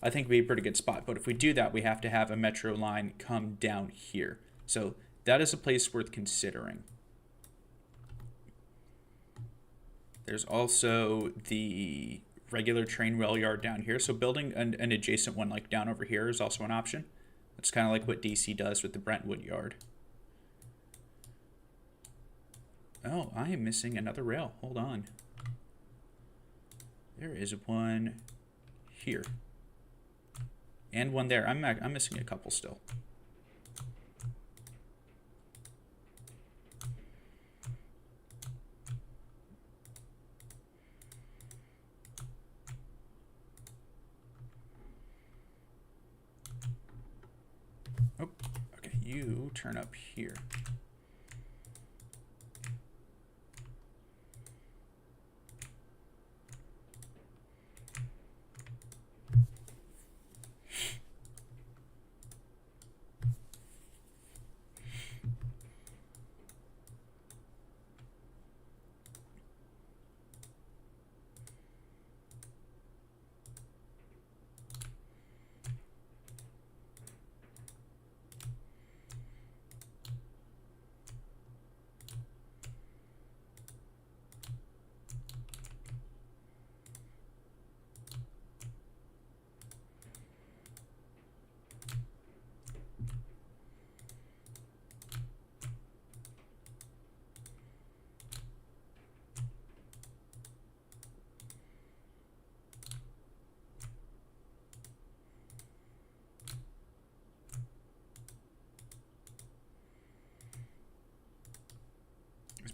I think, would be a pretty good spot. But if we do that, we have to have a metro line come down here. So that is a place worth considering. There's also the regular train rail yard down here. So building an adjacent one like down over here is also an option. It's kind of like what DC does with the Brentwood yard. Oh, I am missing another rail. Hold on. There is one here. And one there. I'm missing a couple still. Oh, okay. You turn up here.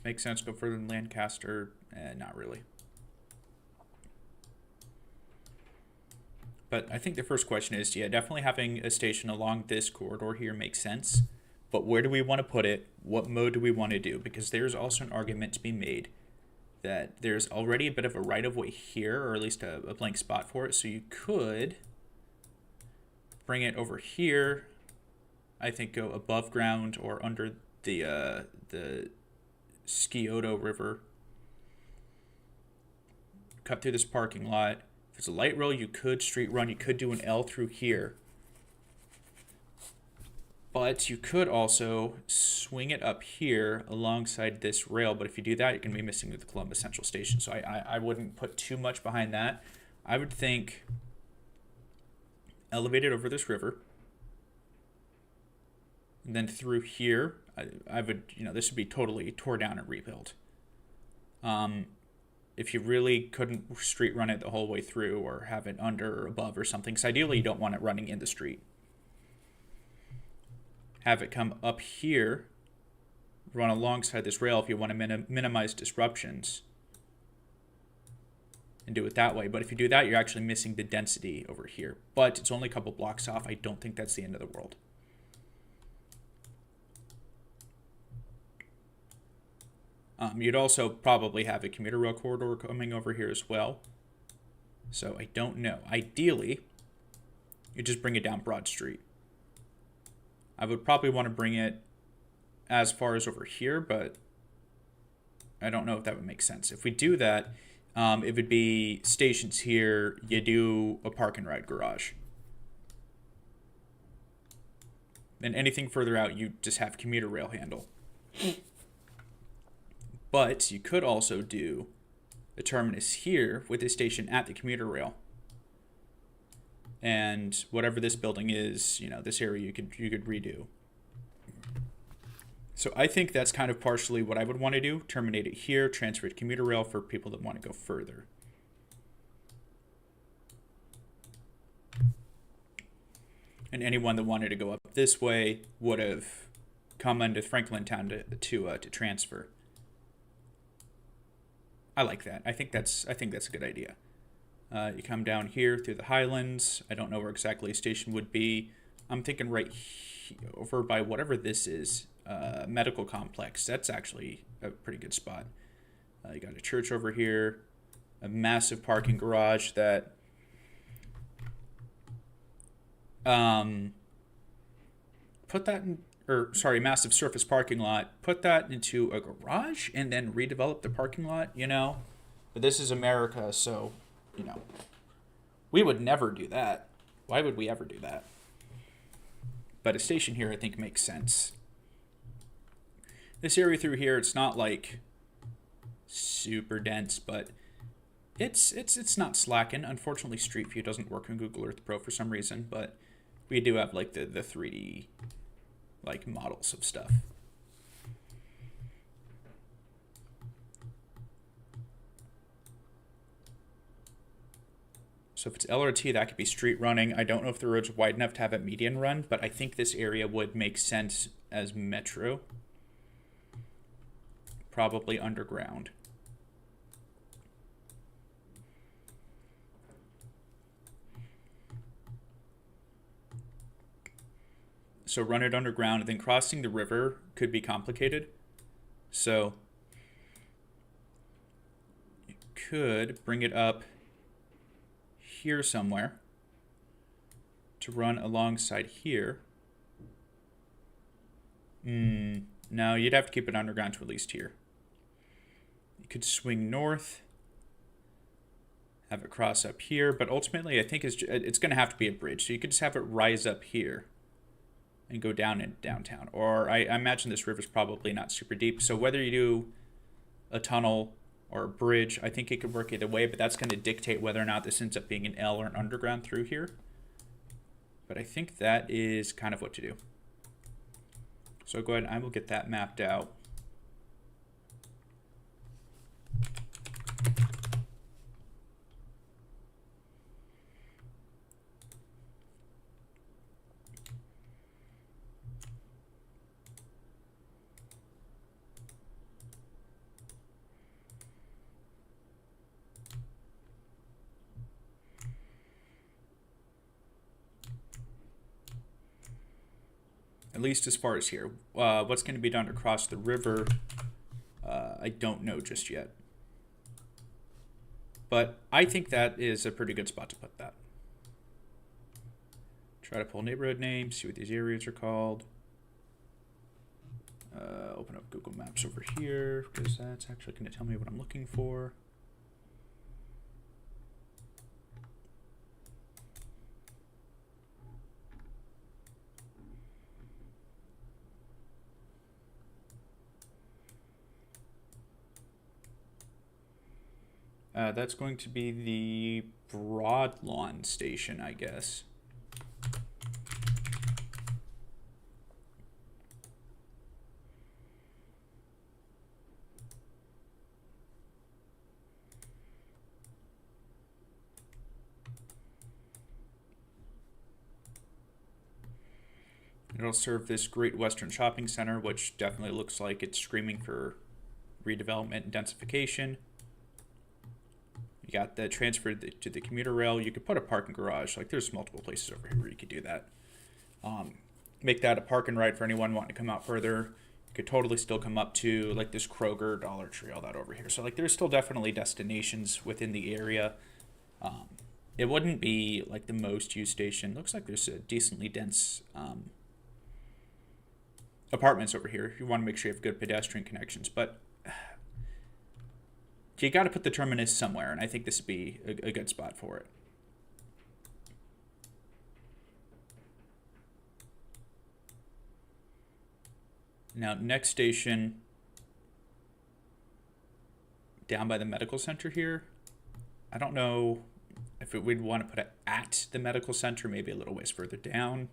Makes sense. Go further than Lancaster. Not really. But I think the first question is, yeah, definitely having a station along this corridor here makes sense. But where do we want to put it? What mode do we want to do? Because there's also an argument to be made that there's already a bit of a right-of-way here, or at least a blank spot for it. So you could bring it over here. I think go above ground or under the Scioto River. Cut through this parking lot. If it's a light rail, you could street run. You could do an L through here. But you could also swing it up here alongside this rail. But if you do that, you're going to be missing the Columbus Central Station. So I wouldn't put too much behind that. I would think elevated over this river. And then through here, I would, this would be totally tore down and rebuilt. If you really couldn't street run it the whole way through or have it under or above or something, because ideally you don't want it running in the street. Have it come up here, run alongside this rail if you want to minimize disruptions. And do it that way. But if you do that, you're actually missing the density over here. But it's only a couple blocks off. I don't think that's the end of the world. You'd also probably have a commuter rail corridor coming over here as well. So I don't know. Ideally, you just bring it down Broad Street. I would probably want to bring it as far as over here, but I don't know if that would make sense. If we do that, it would be stations here, you do a park and ride garage. And anything further out, you just have commuter rail handle. But you could also do the terminus here with a station at the commuter rail. And whatever this building is, you know, this area you could redo. So I think that's kind of partially what I would want to do. Terminate it here, transfer it to commuter rail for people that want to go further. And anyone that wanted to go up this way would have come into Franklintown to transfer. I like that. I think that's a good idea. You come down here through the Highlands. I don't know where exactly a station would be. I'm thinking right over by whatever this is, medical complex. That's actually a pretty good spot. You got a church over here, a massive parking garage that put that in, or sorry, massive surface parking lot, put that into a garage and then redevelop the parking lot, you know? But this is America, so, you know, we would never do that. Why would we ever do that? But a station here, I think, makes sense. This area through here, it's not like super dense, but it's not slacking. Unfortunately, Street View doesn't work on Google Earth Pro for some reason, but we do have like the 3D like models of stuff. So if it's LRT, that could be street running. I don't know if the road's wide enough to have a median run, but I think this area would make sense as metro. Probably underground. So run it underground, and then crossing the river could be complicated. So you could bring it up here somewhere to run alongside here. No, you'd have to keep it underground to at least here. You could swing north, have it cross up here, but ultimately I think it's going to have to be a bridge. So you could just have it rise up here and go down into downtown. Or I imagine this river's probably not super deep. So whether you do a tunnel or a bridge, I think it could work either way, but that's going to dictate whether or not this ends up being an L or an underground through here. But I think that is kind of what to do. So go ahead and I will get that mapped out. At least as far as here. What's going to be done to cross the river, I don't know just yet. But I think that is a pretty good spot to put that. Try to pull neighborhood names, see what these areas are called. Open up Google Maps over here, because that's actually going to tell me what I'm looking for. That's going to be the Broadlawn station, I guess. It'll serve this Great Western Shopping Center, which definitely looks like it's screaming for redevelopment and densification. You got the transfer to the commuter rail. You could put a parking garage. Like, there's multiple places over here where you could do that. Make that a park and ride for anyone wanting to come out further. You could totally still come up to like this Kroger, Dollar Tree, all that over here. So like, there's still definitely destinations within the area. It wouldn't be like the most used station. Looks like there's a decently dense apartments over here. You want to make sure you have good pedestrian connections, but you got to put the terminus somewhere, and I think this would be a good spot for it. Now, next station, down by the medical center here. I don't know if we'd want to put it at the medical center, maybe a little ways further down.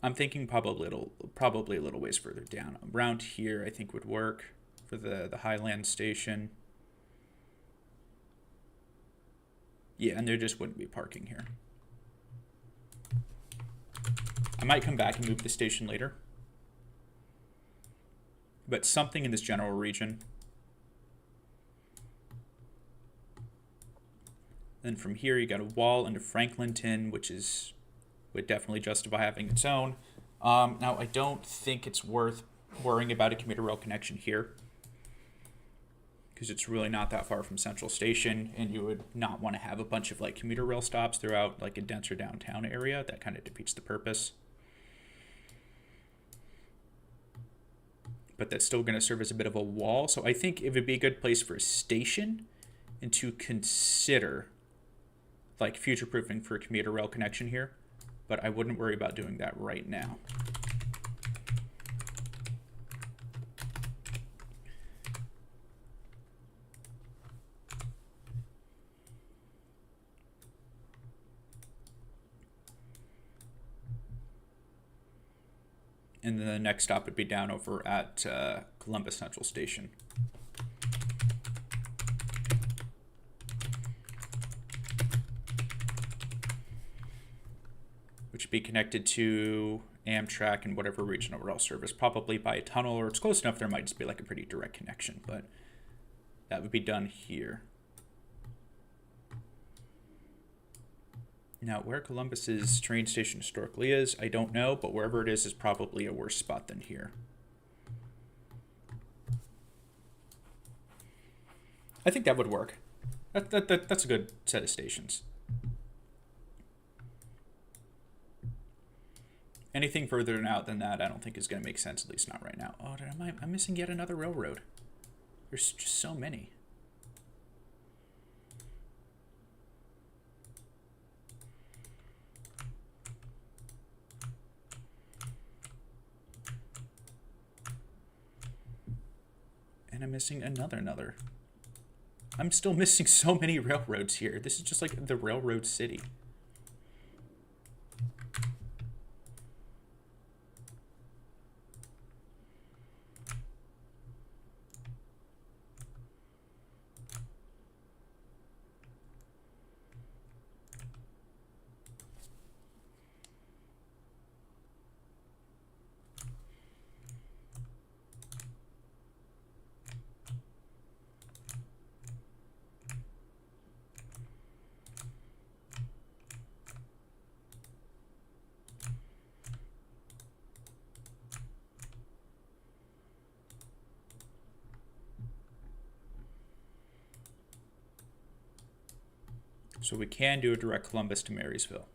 I'm thinking probably a little ways further down. Around here, I think would work for the Highland station. Yeah, and there just wouldn't be parking here. I might come back and move the station later. But something in this general region. Then from here, you got a wall into Franklinton, which would definitely justify having its own. Now, I don't think it's worth worrying about a commuter rail connection here, because it's really not that far from Central Station, and you would not want to have a bunch of like commuter rail stops throughout like a denser downtown area. That kind of defeats the purpose. But that's still going to serve as a bit of a wall. So I think it would be a good place for a station and to consider like future-proofing for a commuter rail connection here. But I wouldn't worry about doing that right now. And then the next stop would be down over at Columbus Central Station. Which would be connected to Amtrak and whatever regional rail service, probably by a tunnel, or it's close enough there might just be like a pretty direct connection, but that would be done here. Now, where Columbus's train station historically is, I don't know, but wherever it is probably a worse spot than here. I think that would work. That's a good set of stations. Anything further out than that, I don't think is going to make sense, at least not right now. Oh, I'm missing yet another railroad. There's just so many. And I'm missing another. I'm still missing so many railroads here. This is just like the railroad city. So we can do a direct Columbus to Marysville.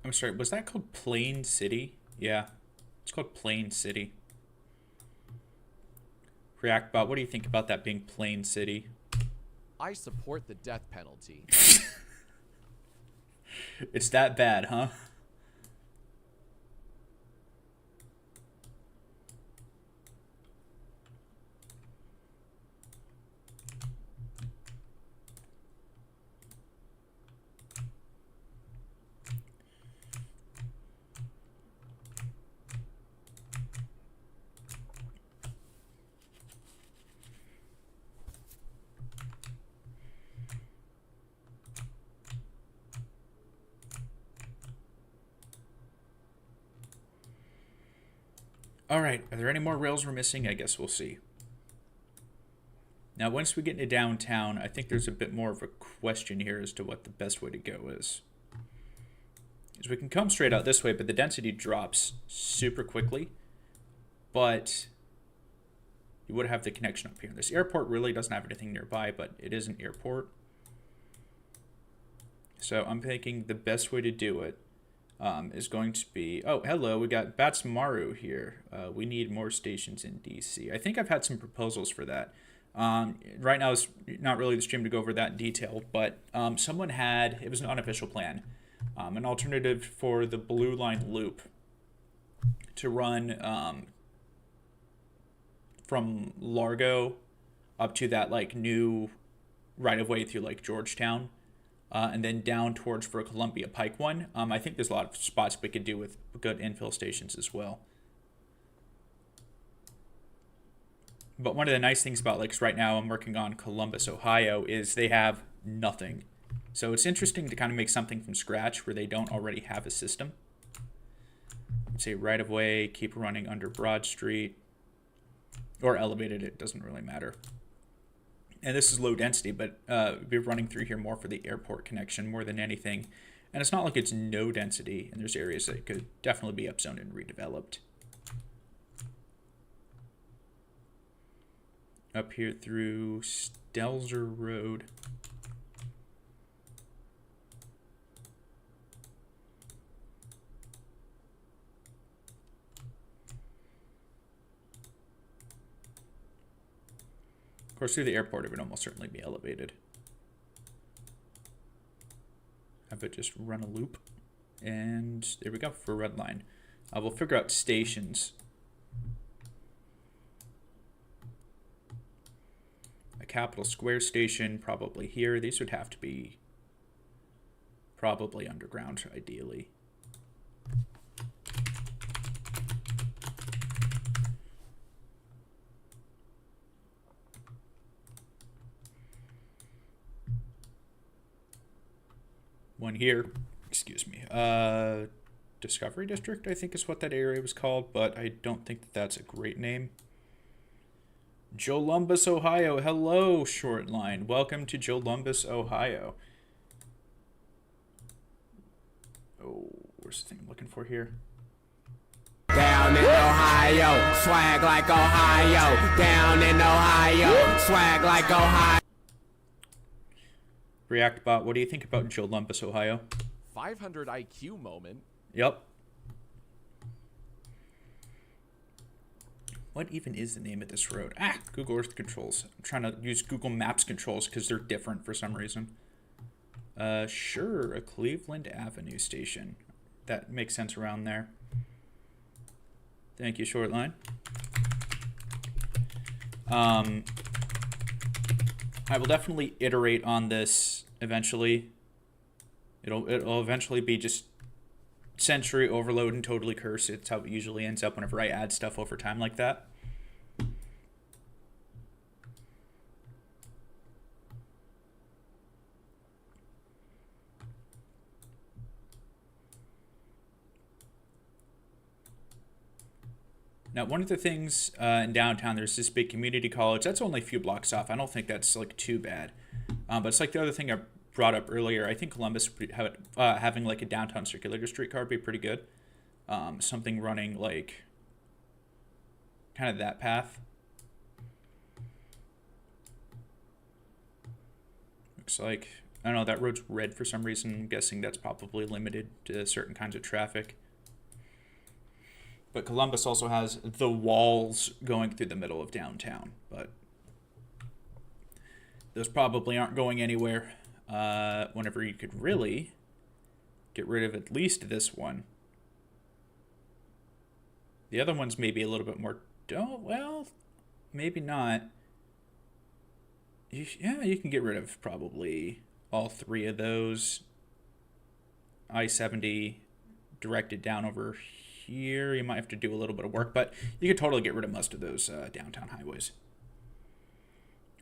I'm sorry, was that called Plain City? Yeah, it's called Plain City. Reactbot, what do you think about that being Plain City? I support the death penalty. It's that bad, huh? Alright, are there any more rails we're missing? I guess we'll see. Now, once we get into downtown, I think there's a bit more of a question here as to what the best way to go is. Because we can come straight out this way, but the density drops super quickly. But you would have the connection up here. This airport really doesn't have anything nearby, but it is an airport. So I'm thinking the best way to do it is going to be... Oh, hello, we got Batsmaru here. We need more stations in DC. I think I've had some proposals for that. Right now, it's not really the stream to go over that in detail, but someone had... It was an unofficial plan. An alternative for the Blue Line loop to run from Largo up to that, like, new right-of-way through, like, Georgetown. And then down towards for a Columbia Pike one. I think there's a lot of spots we could do with good infill stations as well. But one of the nice things about, like, 'cause right now I'm working on Columbus, Ohio, is they have nothing. So it's interesting to kind of make something from scratch where they don't already have a system. Let's say right of way, keep running under Broad Street, or elevated, it doesn't really matter. And this is low density, but we're running through here more for the airport connection more than anything. And it's not like it's no density, and there's areas that could definitely be upzoned and redeveloped. Up here through Stelzer Road. Of course, through the airport, it would almost certainly be elevated. Have it just run a loop. And there we go for red line. We'll figure out stations. A Capitol Square station, probably here. These would have to be probably underground, ideally. One here, excuse me, Discovery District, I think is what that area was called, but I don't think that that's a great name. Jolumbus, Ohio. Hello, short line. Welcome to Jolumbus, Ohio. Oh, where's the thing I'm looking for here? Down in Ohio, swag like Ohio. Down in Ohio, swag like Ohio. Reactbot, what do you think about Jolumbus, Ohio? 500 IQ moment. Yep. What even is the name of this road? Ah, Google Earth controls. I'm trying to use Google Maps controls because they're different for some reason. Sure, a Cleveland Avenue station. That makes sense around there. Thank you, Shortline. I will definitely iterate on this eventually. It'll eventually be just sensory overload and totally curse. It's how it usually ends up whenever I add stuff over time like that. Now, one of the things in downtown, there's this big community college. That's only a few blocks off. I don't think that's like too bad. But it's like the other thing I brought up earlier. I think Columbus having like a downtown circulator streetcar would be pretty good. Something running like kind of that path. Looks like I don't know, that road's red for some reason. I'm guessing that's probably limited to certain kinds of traffic. But Columbus also has the walls going through the middle of downtown, but those probably aren't going anywhere. Whenever you could really get rid of at least this one. The other one's maybe a little bit more, well, maybe not. Yeah, you can get rid of probably all three of those. I-70 directed down over here. You might have to do a little bit of work, but you could totally get rid of most of those downtown highways.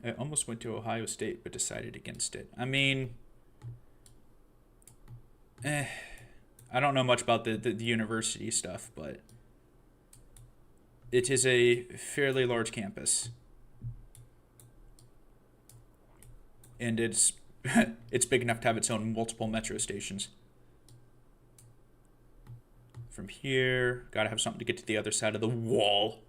I almost went to Ohio State, but decided against it. I mean, I don't know much about the university stuff, but it is a fairly large campus. And it's it's big enough to have its own multiple metro stations. From here, gotta have something to get to the other side of the wall.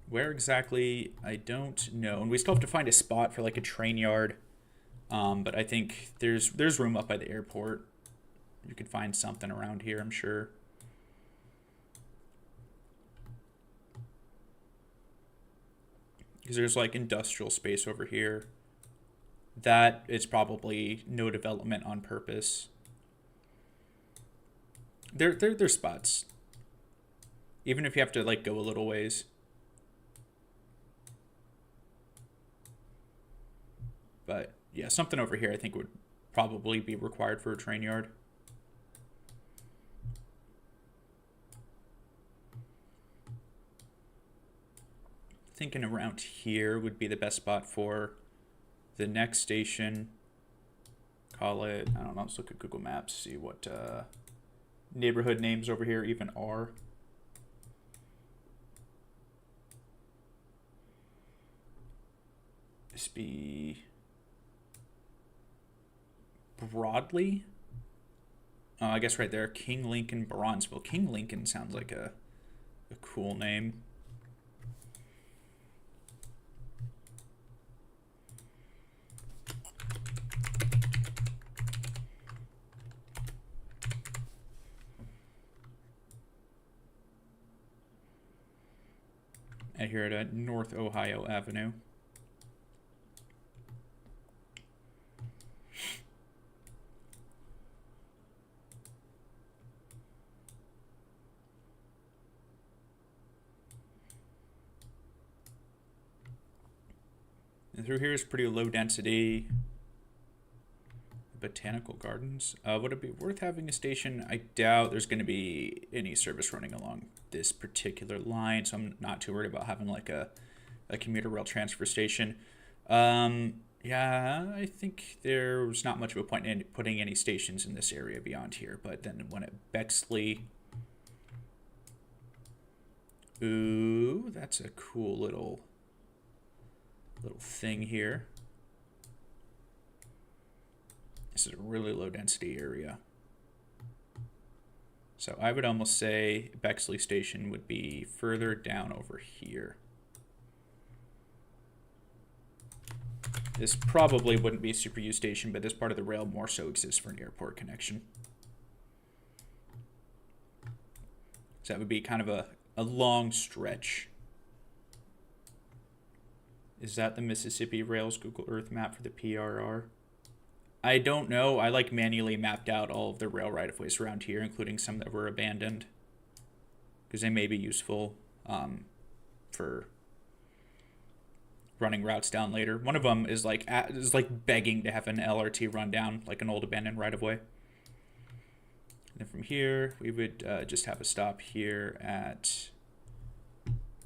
Where exactly, I don't know. And we still have to find a spot for like a train yard. But I think there's room up by the airport. You could find something around here, I'm sure. Because there's like industrial space over here. That is probably no development on purpose. They're spots. Even if you have to like go a little ways. But yeah, something over here I think would probably be required for a train yard. Thinking around here would be the best spot for the next station. Call it, I don't know, let's look at Google Maps, see what neighborhood names over here even are. This be Broadly? Oh, I guess right there, King Lincoln, Bronzeville. King Lincoln sounds like a cool name. Here at North Ohio Avenue. And through here is pretty low density. Botanical Gardens. Would it be worth having a station? I doubt there's going to be any service running along this particular line, so I'm not too worried about having like a commuter rail transfer station. Yeah, I think there's not much of a point in putting any stations in this area beyond here, but then when at Bexley, ooh, that's a cool little thing here. This is a really low density area. So I would almost say Bexley Station would be further down over here. This probably wouldn't be a super U station, but this part of the rail more so exists for an airport connection. So that would be kind of a long stretch. Is that the Mississippi Rails Google Earth map for the PRR? I don't know. I like manually mapped out all of the rail right-of-ways around here, including some that were abandoned, because they may be useful for running routes down later. One of them is like begging to have an LRT run down, like an old abandoned right-of-way. And then from here, we would just have a stop here at,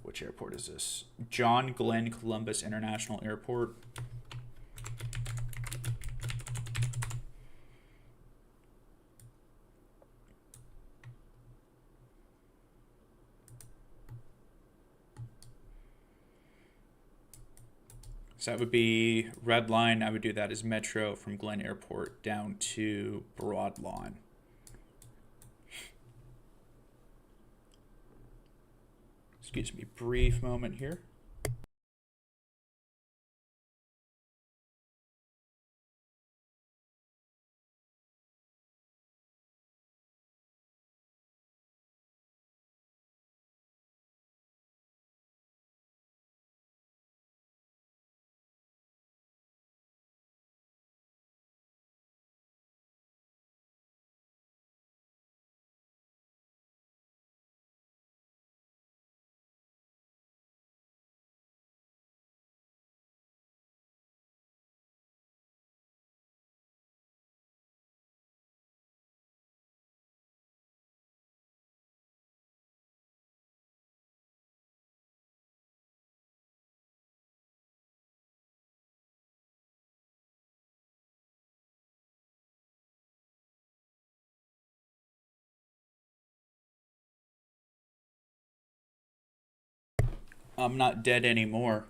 which airport is this? John Glenn Columbus International Airport. So that would be red line. I would do that as Metro from Glenn Airport down to Broadlawn. Excuse me, brief moment here. I'm not dead anymore.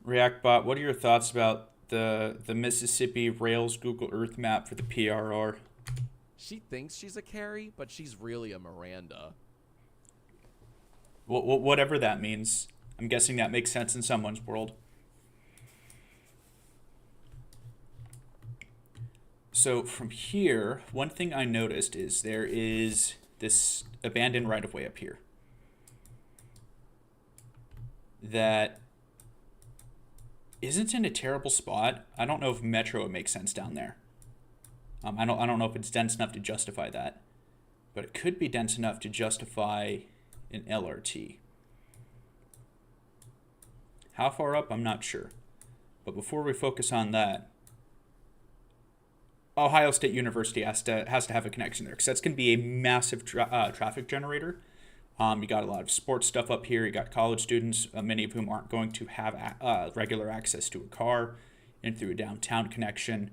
ReactBot, what are your thoughts about the Mississippi Rails Google Earth map for the PRR? She thinks she's a Carrie, but she's really a Miranda. Whatever that means. I'm guessing that makes sense in someone's world. So from here, one thing I noticed is there is this abandoned right-of-way up here that isn't in a terrible spot. I don't know if Metro would make sense down there. I don't know if it's dense enough to justify that, but it could be dense enough to justify an LRT. How far up, I'm not sure. But before we focus on that, Ohio State University has to have a connection there, because that's going to be a massive traffic generator. You got a lot of sports stuff up here. You got college students, many of whom aren't going to have regular access to a car and through a downtown connection.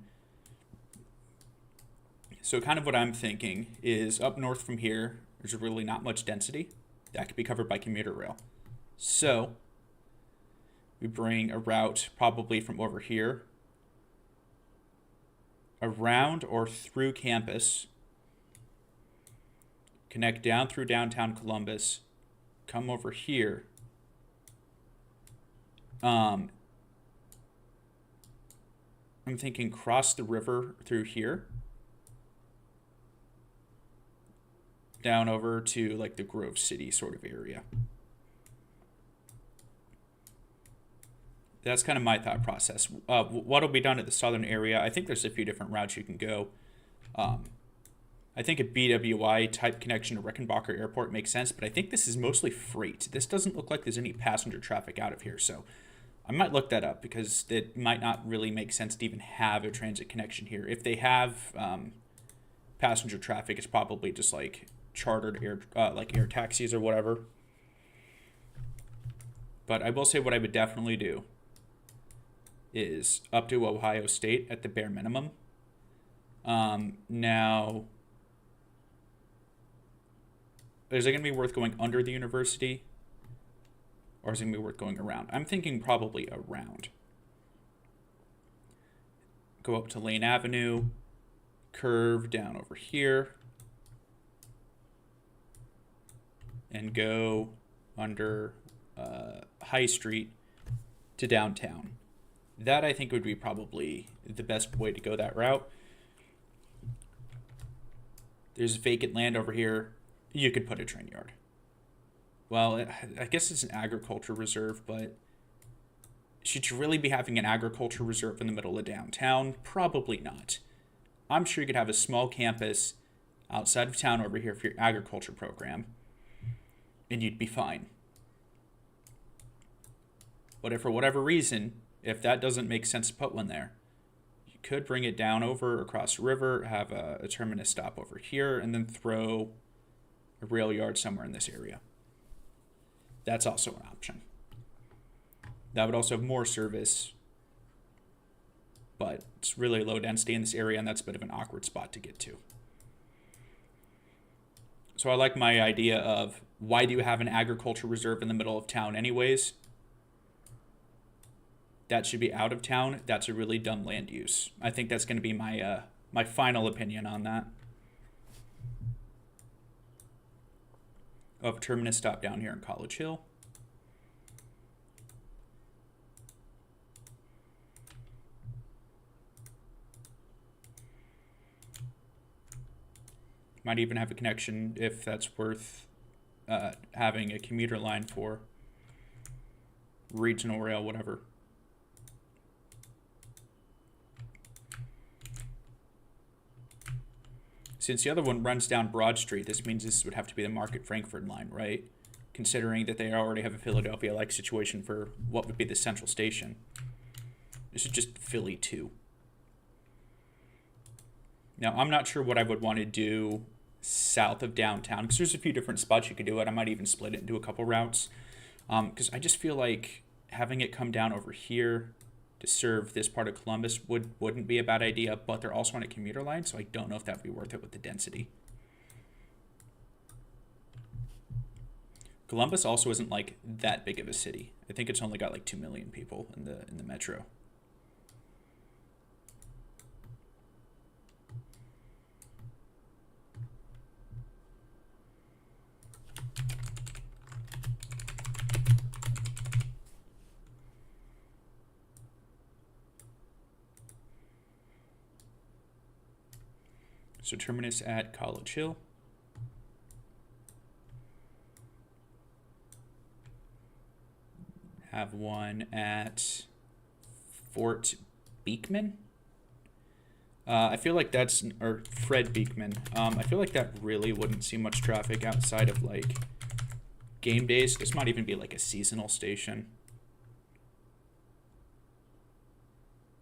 So kind of what I'm thinking is up north from here, there's really not much density. That could be covered by commuter rail. So we bring a route probably from over here around or through campus, connect down through downtown Columbus, come over here. I'm thinking cross the river through here, down over to like the Grove City sort of area. That's kind of my thought process. What'll be done at the southern area? I think there's a few different routes you can go. I think a BWI type connection to Rickenbacker Airport makes sense, but I think this is mostly freight. This doesn't look like there's any passenger traffic out of here, so I might look that up, because it might not really make sense to even have a transit connection here. If they have passenger traffic, it's probably just like chartered air taxis or whatever. But I will say what I would definitely do is up to Ohio State at the bare minimum. Now, is it going to be worth going under the university, or is it going to be worth going around? I'm thinking probably around. Go up to Lane Avenue, curve down over here, and go under High Street to downtown. That, I think, would be probably the best way to go that route. There's vacant land over here. You could put a train yard. Well, I guess it's an agriculture reserve, but should you really be having an agriculture reserve in the middle of downtown? Probably not. I'm sure you could have a small campus outside of town over here for your agriculture program, and you'd be fine. But if for whatever reason, if that doesn't make sense to put one there, you could bring it down over across the river, have a terminus stop over here, and then throw a rail yard somewhere in this area. That's also an option. That would also have more service, but it's really low density in this area, and that's a bit of an awkward spot to get to. So I like my idea of, why do you have an agriculture reserve in the middle of town anyways? That should be out of town. That's a really dumb land use. I think that's going to be my my final opinion on that. Of terminus stop down here in College Hill. Might even have a connection if that's worth having a commuter line for. Regional rail, whatever. Since the other one runs down Broad Street, this means this would have to be the Market Frankfurt line, right? Considering that they already have a Philadelphia-like situation for what would be the central station. This is just Philly 2. Now, I'm not sure what I would want to do south of downtown, because there's a few different spots you could do it. I might even split it into a couple routes, because I just feel like having it come down over here to serve this part of Columbus wouldn't be a bad idea, but they're also on a commuter line, so I don't know if that would be worth it with the density. Columbus also isn't like that big of a city. I think it's only got like 2 million people in the metro. So terminus at College Hill. Have one at Fort Beekman. I feel like that's, or Fred Beekman. I feel like that really wouldn't see much traffic outside of like game days. This might even be like a seasonal station.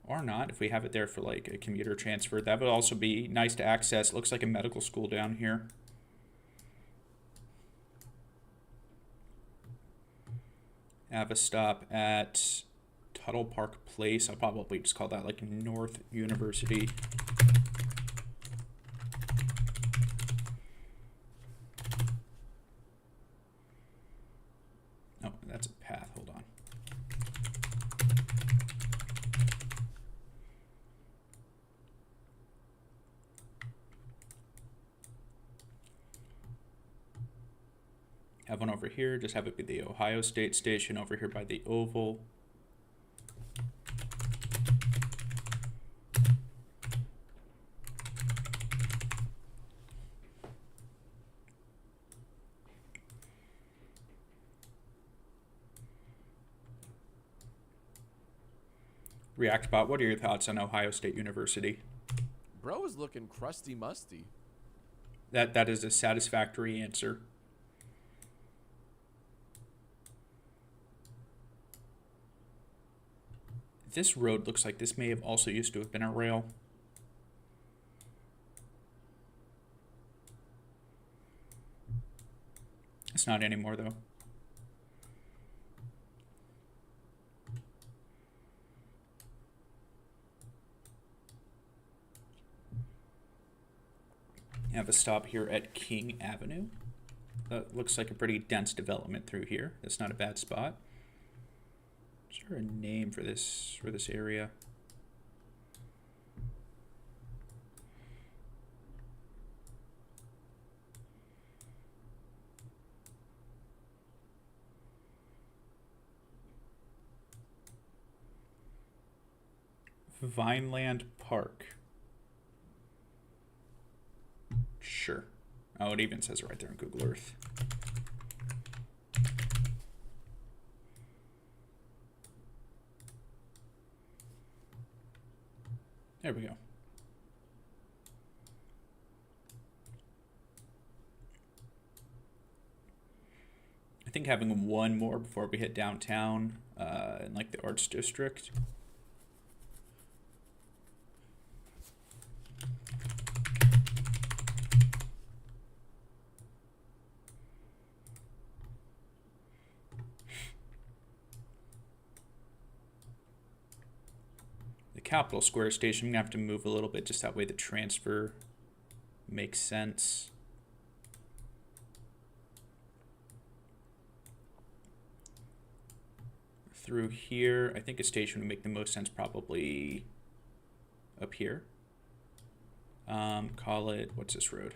Or not, if we have it there for like a commuter transfer. That would also be nice to access. Looks like a medical school down here. Have a stop at Tuttle Park Place. I'll probably just call that like North University. Oh, that's a path. Hold on. Have one over here, just have it be the Ohio State Station over here by the Oval. ReactBot, what are your thoughts on Ohio State University? Bro is looking crusty musty. That is a satisfactory answer. This road looks like this may have also used to have been a rail. It's not anymore though. You have a stop here at King Avenue. Looks like a pretty dense development through here. That's not a bad spot. Is there a name for this area? Vineland Park. Sure. Oh, it even says it right there on Google Earth. There we go. I think having one more before we hit downtown in like the Arts District. Capitol Square Station, I'm gonna have to move a little bit just that way the transfer makes sense. Through here, I think a station would make the most sense probably up here. Call it, what's this road?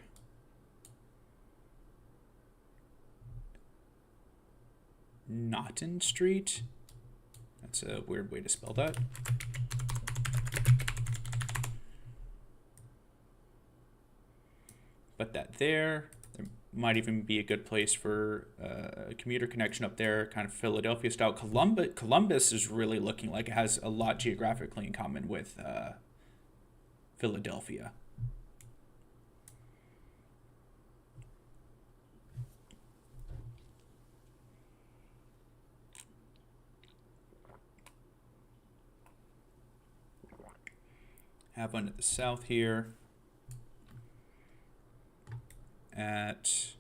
Naughton Street? That's a weird way to spell that. Put that there. There might even be a good place for a commuter connection up there, kind of Philadelphia style. Columbus is really looking like it has a lot geographically in common with Philadelphia. Have one at the south here. At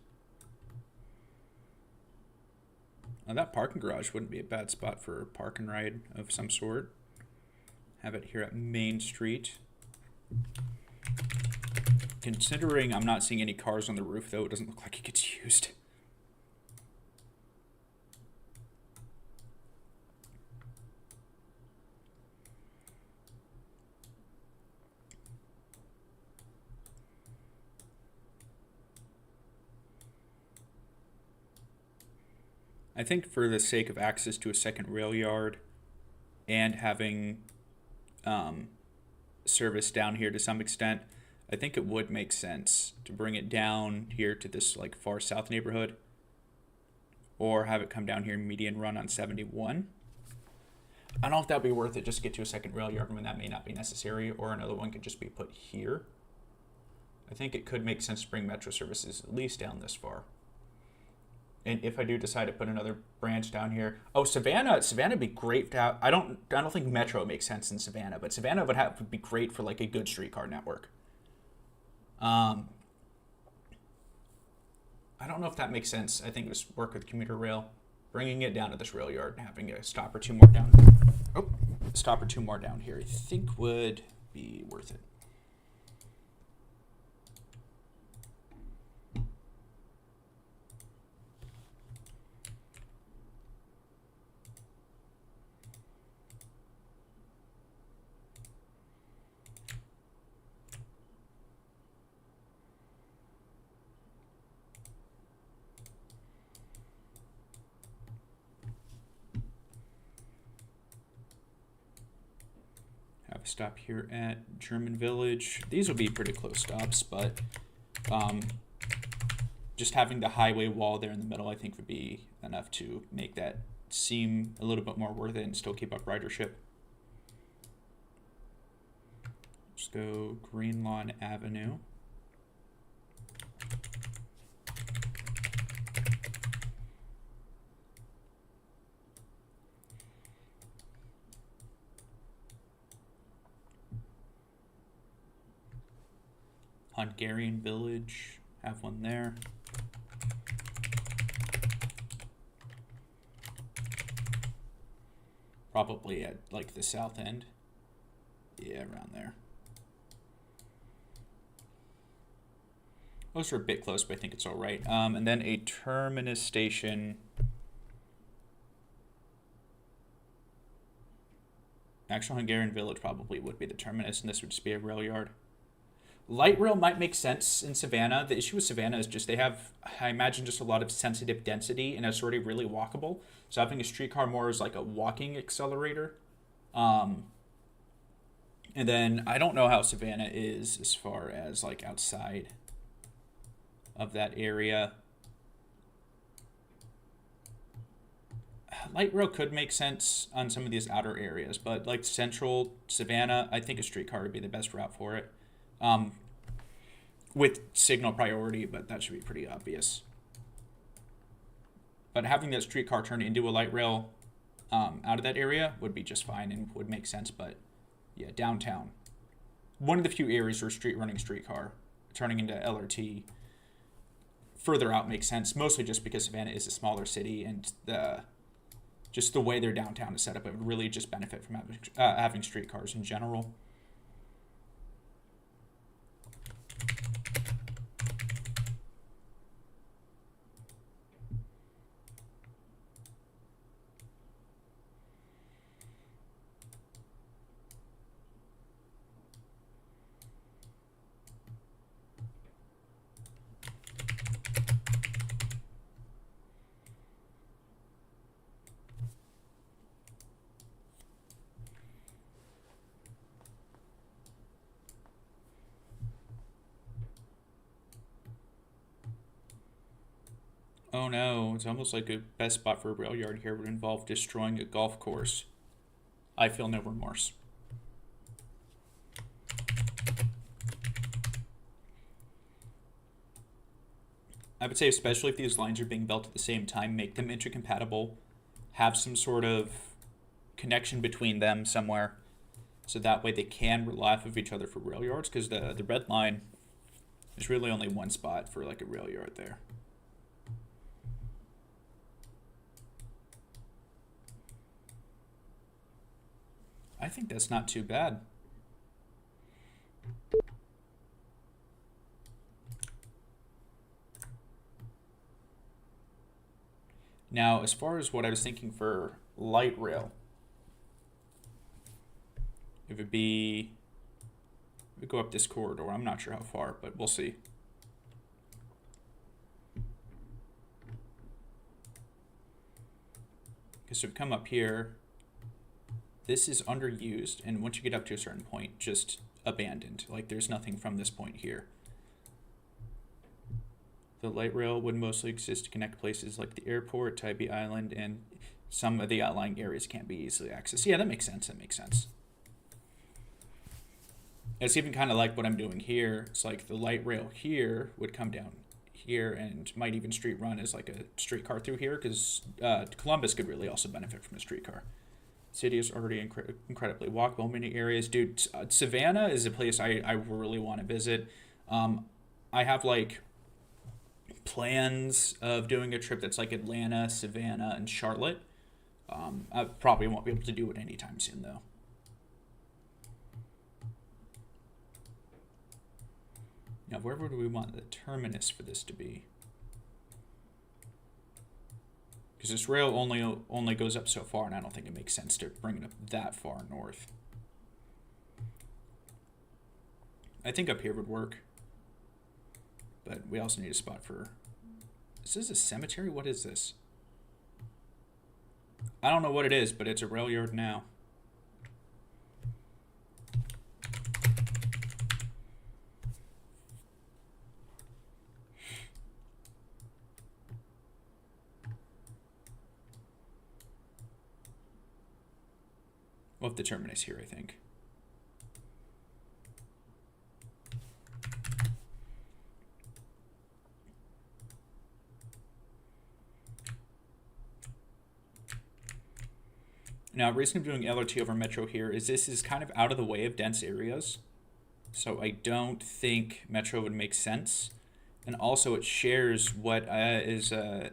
that parking garage wouldn't be a bad spot for a park and ride of some sort. Have it here at Main Street. Considering I'm not seeing any cars on the roof though, it doesn't look like it gets used. I think for the sake of access to a second rail yard and having service down here to some extent, I think it would make sense to bring it down here to this like far south neighborhood, or have it come down here and median run on 71. I don't know if that'd be worth it just to get to a second rail yard when that may not be necessary, or another one could just be put here. I think it could make sense to bring metro services at least down this far. And if I do decide to put another branch down here, oh, Savannah would be great to have. I don't think Metro makes sense in Savannah, but Savannah would be great for like a good streetcar network. I don't know if that makes sense. I think it would work with commuter rail, bringing it down to this rail yard and having a stop or two more down. Oh, stop or two more down here. I think would be worth it. Have a stop here at German Village. These will be pretty close stops, but just having the highway wall there in the middle, I think, would be enough to make that seem a little bit more worth it and still keep up ridership. Let's go Green Lawn Avenue. Hungarian Village, have one there. Probably at like the south end. Yeah, around there. Those are a bit close, but I think it's all right. And then a terminus station. Actual Hungarian Village probably would be the terminus, and this would just be a rail yard. Light rail might make sense in Savannah. The issue with Savannah is just they have, I imagine, just a lot of sensitive density, and it's already really walkable. So having a streetcar more is like a walking accelerator. And then I don't know how Savannah is as far as like outside of that area. Light rail could make sense on some of these outer areas, but like central Savannah, I think a streetcar would be the best route for it. With signal priority, but that should be pretty obvious. But having that streetcar turn into a light rail out of that area would be just fine and would make sense. But yeah, downtown, one of the few areas where running streetcar turning into LRT further out makes sense, mostly just because Savannah is a smaller city and just the way their downtown is set up, it would really just benefit from having streetcars in general. Oh no, it's almost like a best spot for a rail yard here would involve destroying a golf course. I feel no remorse. I would say especially if these lines are being built at the same time, make them intercompatible, have some sort of connection between them somewhere, so that way they can rely off of each other for rail yards, because the red line is really only one spot for like a rail yard there. I think that's not too bad. Now, as far as what I was thinking for light rail, it would be, we go up this corridor. I'm not sure how far, but we'll see. Because if we come up here, this is underused, and once you get up to a certain point, just abandoned. Like, there's nothing from this point here. The light rail would mostly exist to connect places like the airport, Tybee Island, and some of the outlying areas can't be easily accessed. Yeah, that makes sense. That makes sense. It's even kind of like what I'm doing here. It's like the light rail here would come down here and might even street run as like a streetcar through here, because Columbus could really also benefit from a streetcar. City is already incredibly walkable. Many areas, dude. Savannah is a place I really want to visit. I have like plans of doing a trip that's like Atlanta, Savannah, and Charlotte. I probably won't be able to do it anytime soon, though. Now, where would we want the terminus for this to be? Because this rail only goes up so far, and I don't think it makes sense to bring it up that far north. I think up here would work. But we also need a spot for... Is this a cemetery? What is this? I don't know what it is, but it's a rail yard now. We'll have the terminus here, I think. Now, the reason I'm doing LRT over Metro here is this is kind of out of the way of dense areas. So I don't think Metro would make sense. And also it shares what is a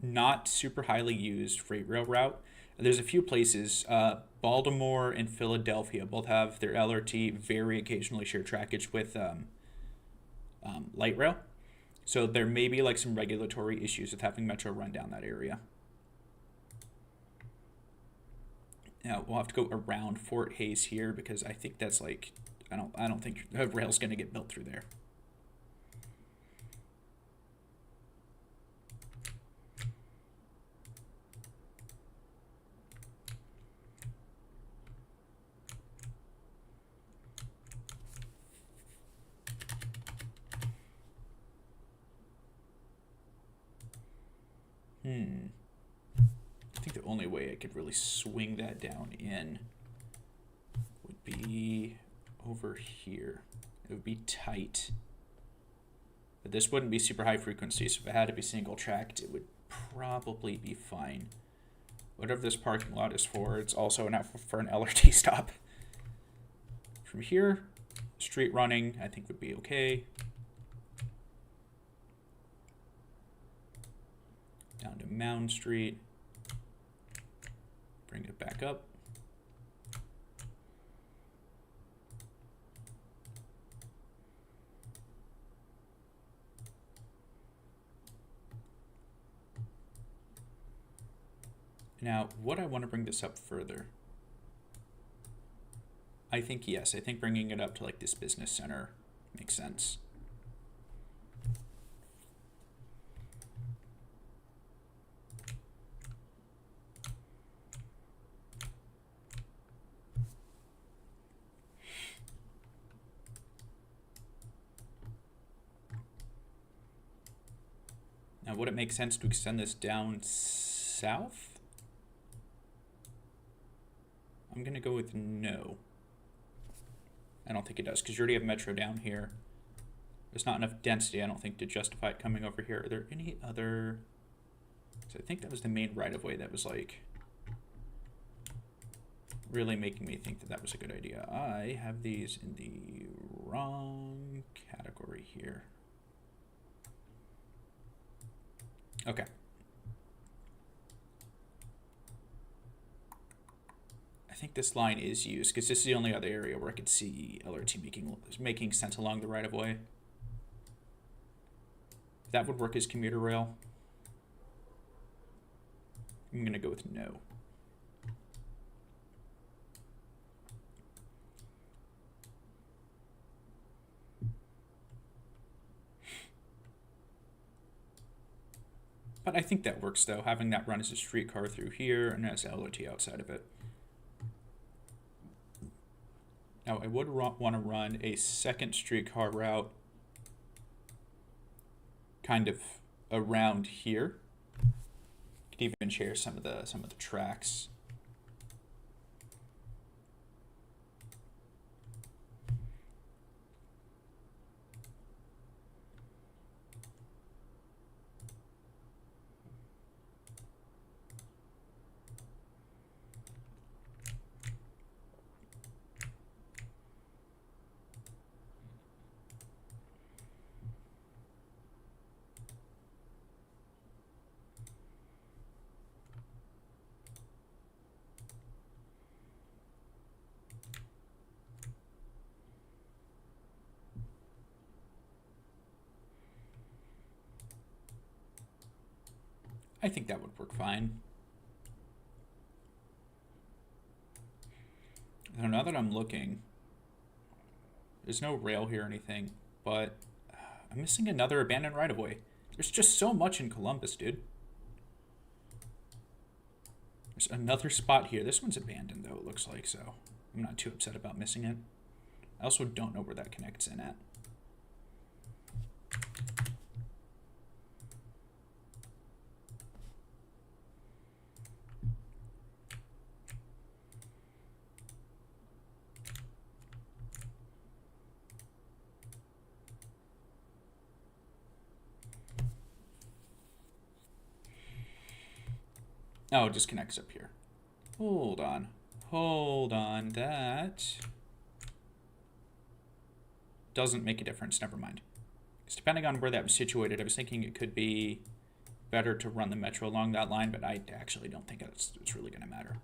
not super highly used freight rail route. There's a few places, Baltimore and Philadelphia both have their LRT very occasionally share trackage with light rail. So there may be like some regulatory issues with having Metro run down that area. Now we'll have to go around Fort Hayes here because I think that's like I don't think a rail's going to get built through there. I think the only way I could really swing that down in would be over here. It would be tight. But this wouldn't be super high frequency, so if it had to be single tracked, it would probably be fine. Whatever this parking lot is for, it's also for an LRT stop. From here, street running, I think would be okay. Down to Mound Street. Bring it back up. Now, would I want to bring this up further? I think yes. I think bringing it up to like this business center makes sense. Now, would it make sense to extend this down south? I'm going to go with no. I don't think it does, because you already have Metro down here. There's not enough density, I don't think, to justify it coming over here. Are there any other... So I think that was the main right-of-way that was, like, really making me think that that was a good idea. I have these in the wrong category here. Okay. I think this line is used because this is the only other area where I could see LRT making sense along the right of way. That would work as commuter rail. I'm gonna go with no. But I think that works, though, having that run as a streetcar through here and as LOT outside of it. Now, I would want to run a second streetcar route kind of around here. Could even share some of the tracks. I think that would work fine. Now that I'm looking, there's no rail here or anything, but I'm missing another abandoned right-of-way. There's just so much in Columbus, dude. There's another spot here. This one's abandoned, though, it looks like, so I'm not too upset about missing it. I also don't know where that connects in at. Oh, it just connects up here. Hold on. Hold on. That doesn't make a difference. Never mind. Because depending on where that was situated, I was thinking it could be better to run the metro along that line, but I actually don't think it's really going to matter.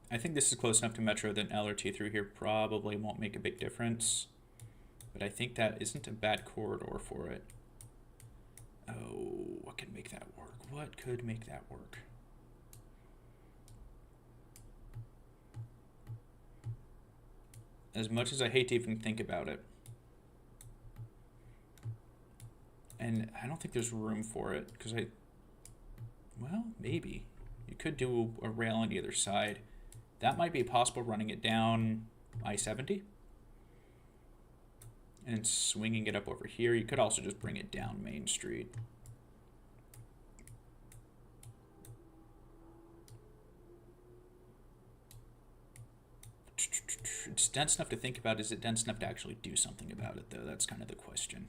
I think this is close enough to metro that LRT through here probably won't make a big difference. But I think that isn't a bad corridor for it. Oh, what could make that work? What could make that work? As much as I hate to even think about it. And I don't think there's room for it, because well, maybe. You could do a rail on the other side. That might be possible, running it down I-70 and swinging it up over here. You could also just bring it down Main Street. It's dense enough to think about. Is it dense enough to actually do something about it, though? That's kind of the question.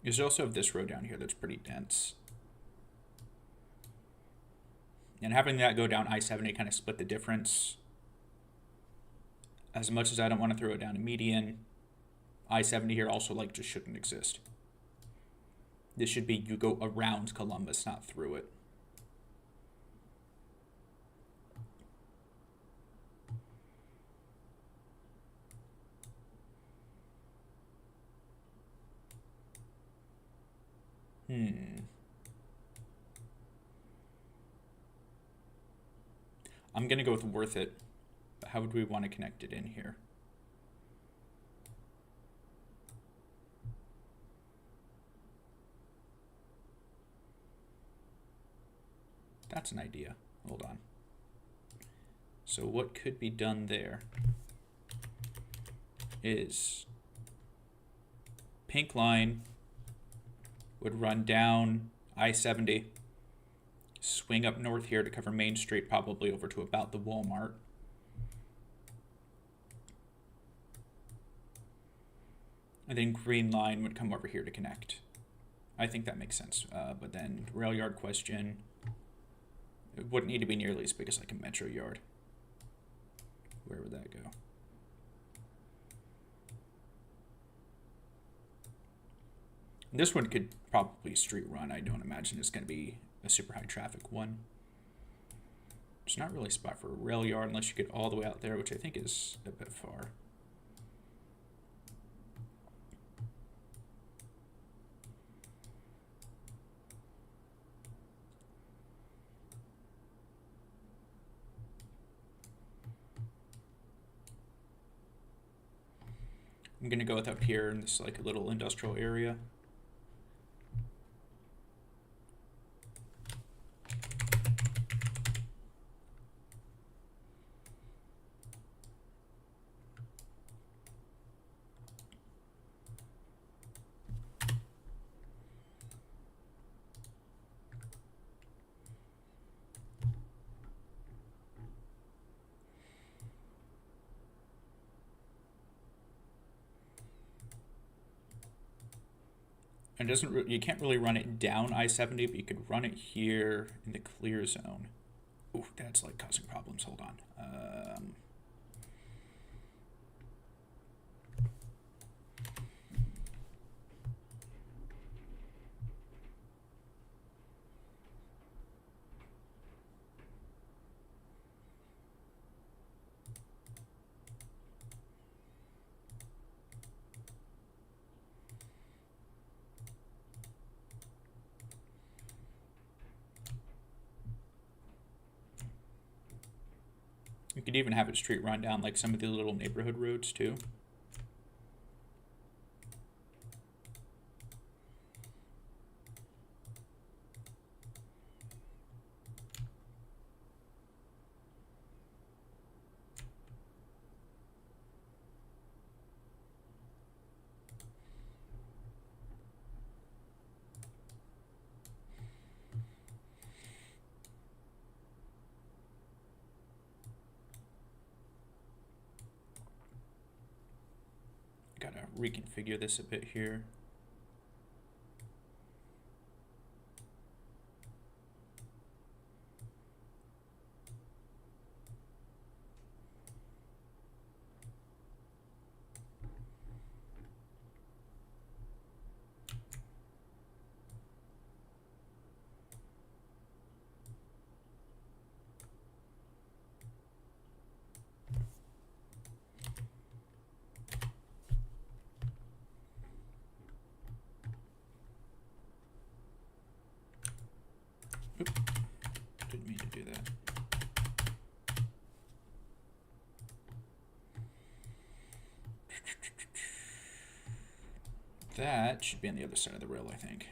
You also have this road down here that's pretty dense. And having that go down I-70 kind of split the difference. As much as I don't want to throw it down a median, I-70 here also just shouldn't exist. This should be you go around Columbus, not through it. I'm going to go with worth it. But how would we want to connect it in here? That's an idea. Hold on. So what could be done there is pink line would run down I-70, swing up north here to cover Main Street, probably over to about the Walmart. And then green line would come over here to connect. I think that makes sense. But then rail yard question, it wouldn't need to be nearly as big as like a metro yard. Where would that go? This one could probably street run. I don't imagine it's going to be a super high traffic one. It's not really a spot for a rail yard unless you get all the way out there, which I think is a bit far. I'm gonna go with up here in this like little industrial area. It doesn't. You can't really run it down I-70, but you could run it here in the clear zone. Ooh, that's like causing problems. Hold on. You could even have a street run down like some of the little neighborhood roads too. Gotta reconfigure this a bit here. Oop, didn't mean to do that. That should be on the other side of the rail, I think.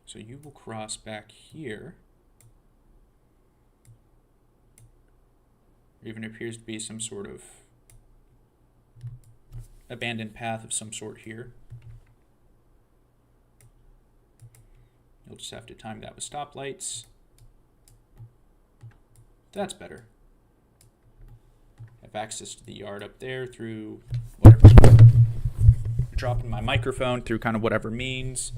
So you will cross back here. There even appears to be some sort of abandoned path of some sort here. You'll just have to time that with stoplights. That's better. Have access to the yard up there through whatever. Dropping my microphone through kind of whatever means.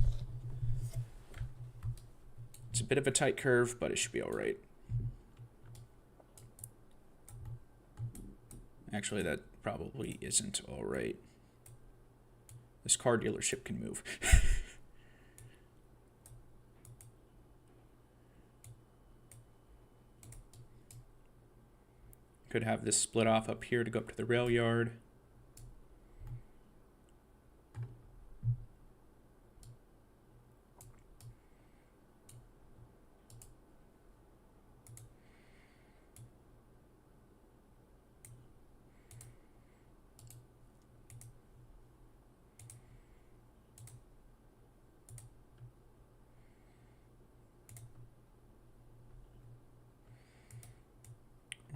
It's a bit of a tight curve, but it should be all right. Actually, that probably isn't all right. This car dealership can move. Could have this split off up here to go up to the rail yard.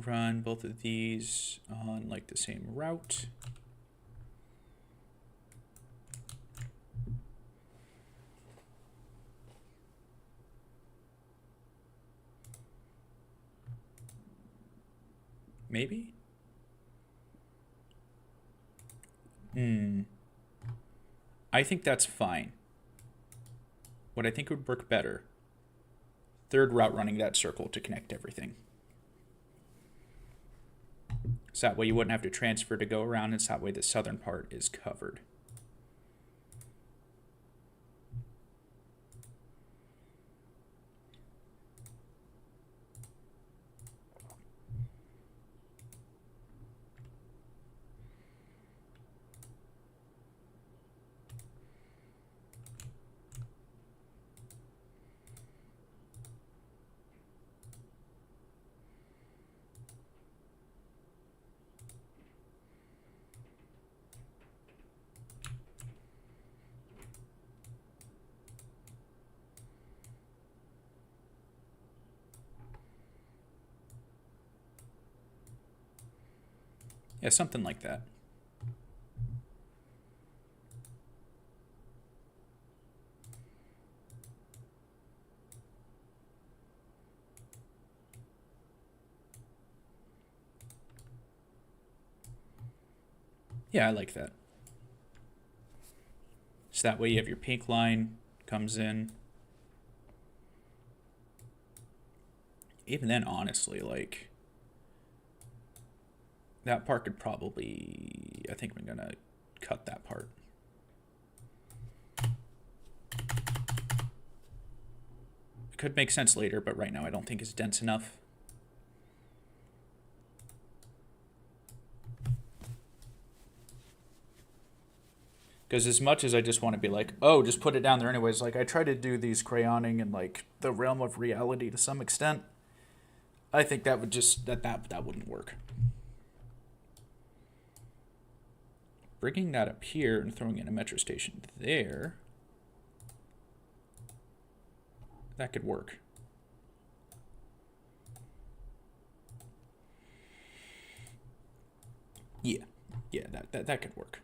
Run both of these on like the same route. Maybe? I think that's fine. What I think would work better, third route running that circle to connect everything. So that way you wouldn't have to transfer to go around, and so that way the southern part is covered. Yeah, something like that. Yeah, I like that. So that way you have your pink line comes in. Even then, honestly, like, that part could probably, I think I'm gonna cut that part. It could make sense later, but right now I don't think it's dense enough. Because as much as I just want to be like, oh, just put it down there anyways, like, I try to do these crayoning in, like, the realm of reality to some extent. I think that would just, that wouldn't work. Bringing that up here and throwing in a metro station there, that could work. Yeah, that could work.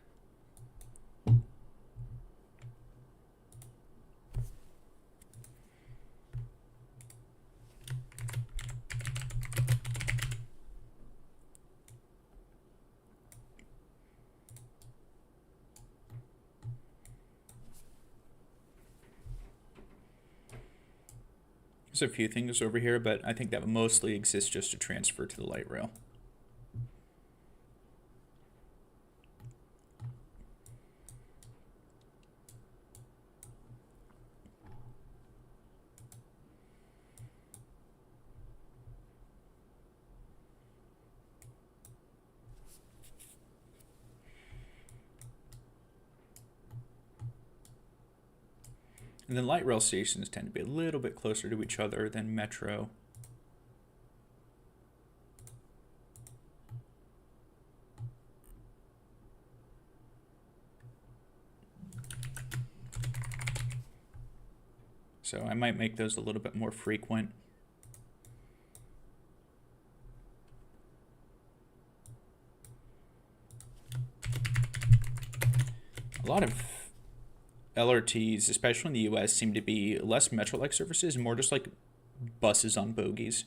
There's a few things over here, but I think that mostly exists just to transfer to the light rail. And then light rail stations tend to be a little bit closer to each other than metro. So I might make those a little bit more frequent. A lot of LRTs, especially in the US, seem to be less metro-like surfaces, more just like buses on bogies.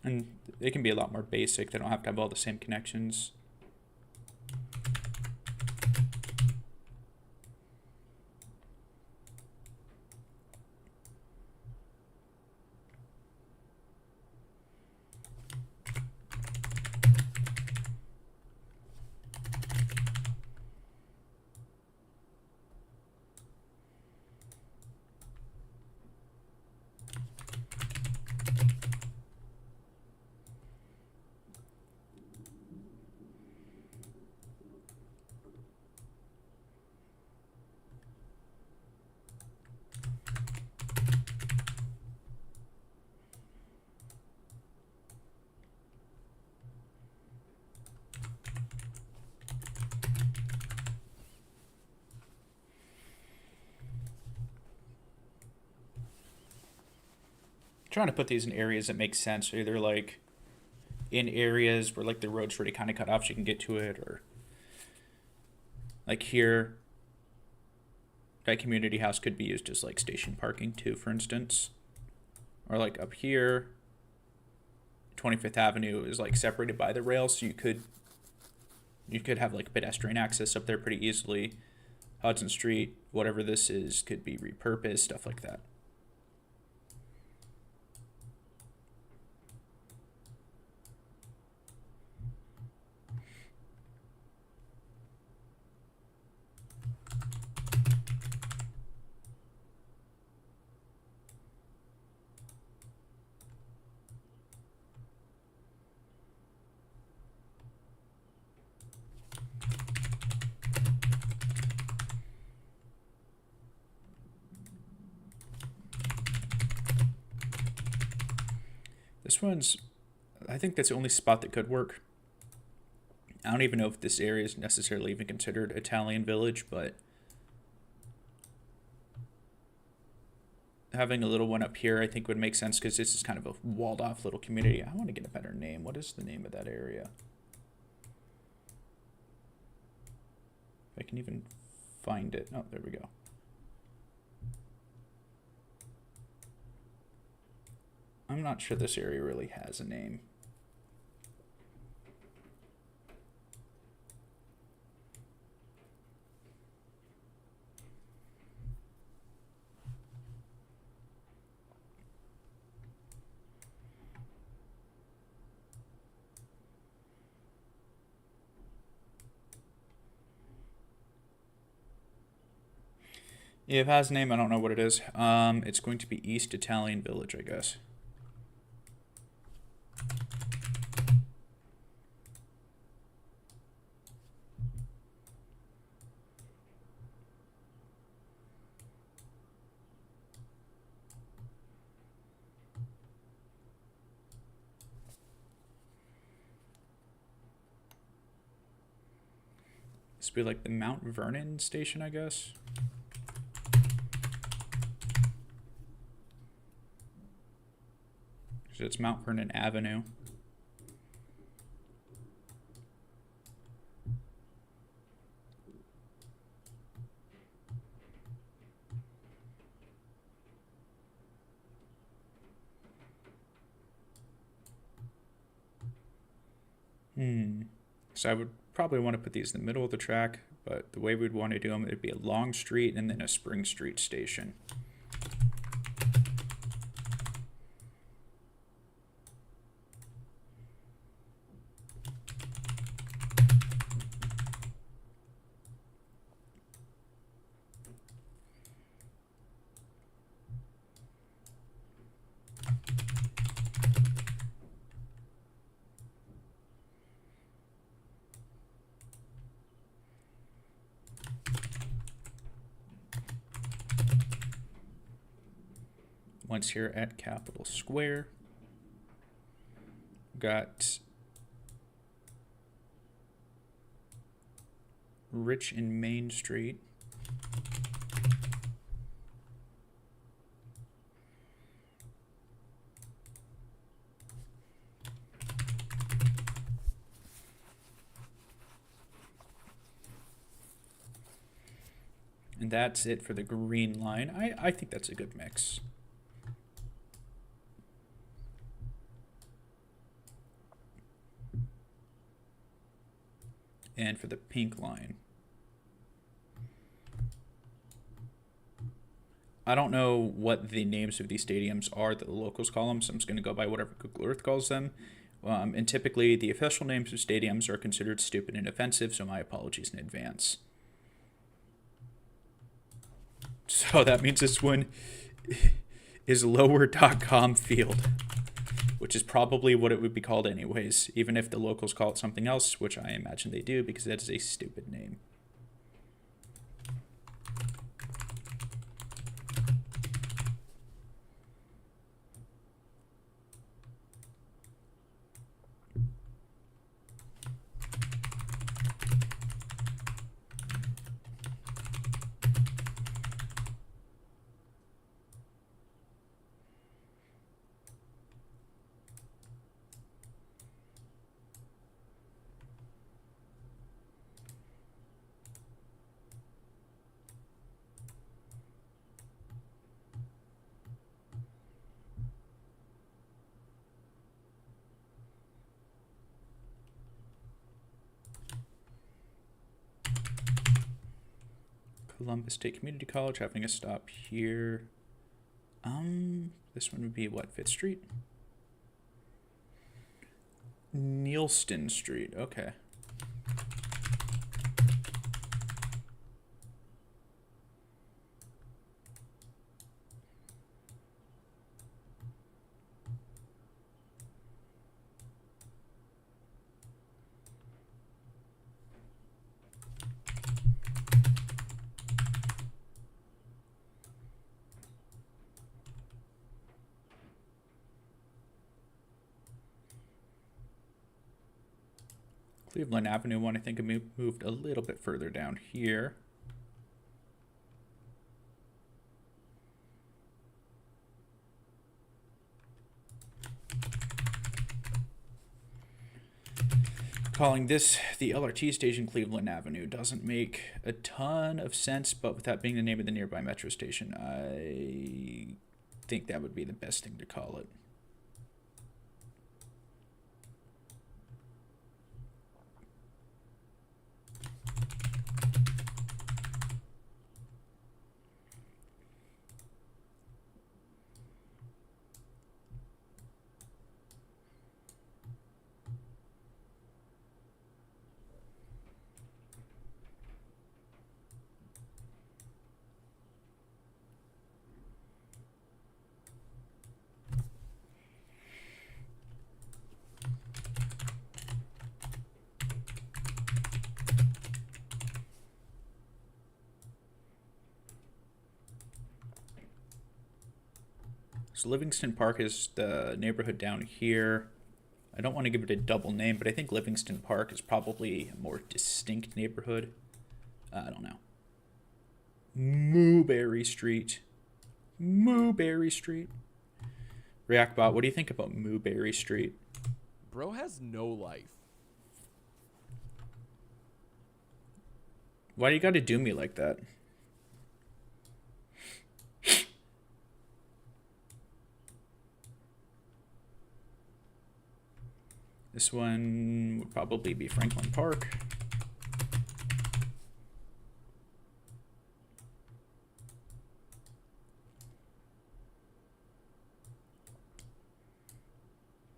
And they can be a lot more basic. They don't have to have all the same connections. Trying to put these in areas that make sense. So either like in areas where like the road's already kind of cut off so you can get to it, or like here, that community house could be used as like station parking too, for instance. Or like up here, 25th Avenue is like separated by the rail, so you could have like pedestrian access up there pretty easily. Hudson Street, whatever this is, could be repurposed, stuff like that. This one's, I think that's the only spot that could work. I don't even know if this area is necessarily even considered Italian village, but having a little one up here I think would make sense because this is kind of a walled off little community. I want to get a better name. What is the name of that area? If I can even find it. Oh, there we go. I'm not sure this area really has a name. Yeah, if it has a name, I don't know what it is. It's going to be East Italian Village, I guess. This would be like the Mount Vernon station, I guess. So it's Mount Vernon Avenue. So I would probably want to put these in the middle of the track, but the way we'd want to do them, it'd be a long street and then a Spring Street station. Once here at Capitol Square, got Rich and Main Street. And that's it for the green line. I think that's a good mix. And for the pink line, I don't know what the names of these stadiums are that the locals call them, so I'm just going to go by whatever Google Earth calls them. And typically, the official names of stadiums are considered stupid and offensive, so my apologies in advance. So that means this one is lower.com field, which is probably what it would be called anyways, even if the locals call it something else, which I imagine they do because that is a stupid name. Columbus State Community College having a stop here. This one would be what, 5th Street? Nielsen Street, okay. Cleveland Avenue one, I think I moved a little bit further down here. Calling this the LRT station Cleveland Avenue doesn't make a ton of sense, but with that being the name of the nearby metro station, I think that would be the best thing to call it. So Livingston Park is the neighborhood down here. I don't want to give it a double name, but I think Livingston Park is probably a more distinct neighborhood. I don't know. Mooberry Street. Mooberry Street. Reactbot, what do you think about Mooberry Street? Bro has no life. Why do you gotta do me like that? This one would probably be Franklin Park.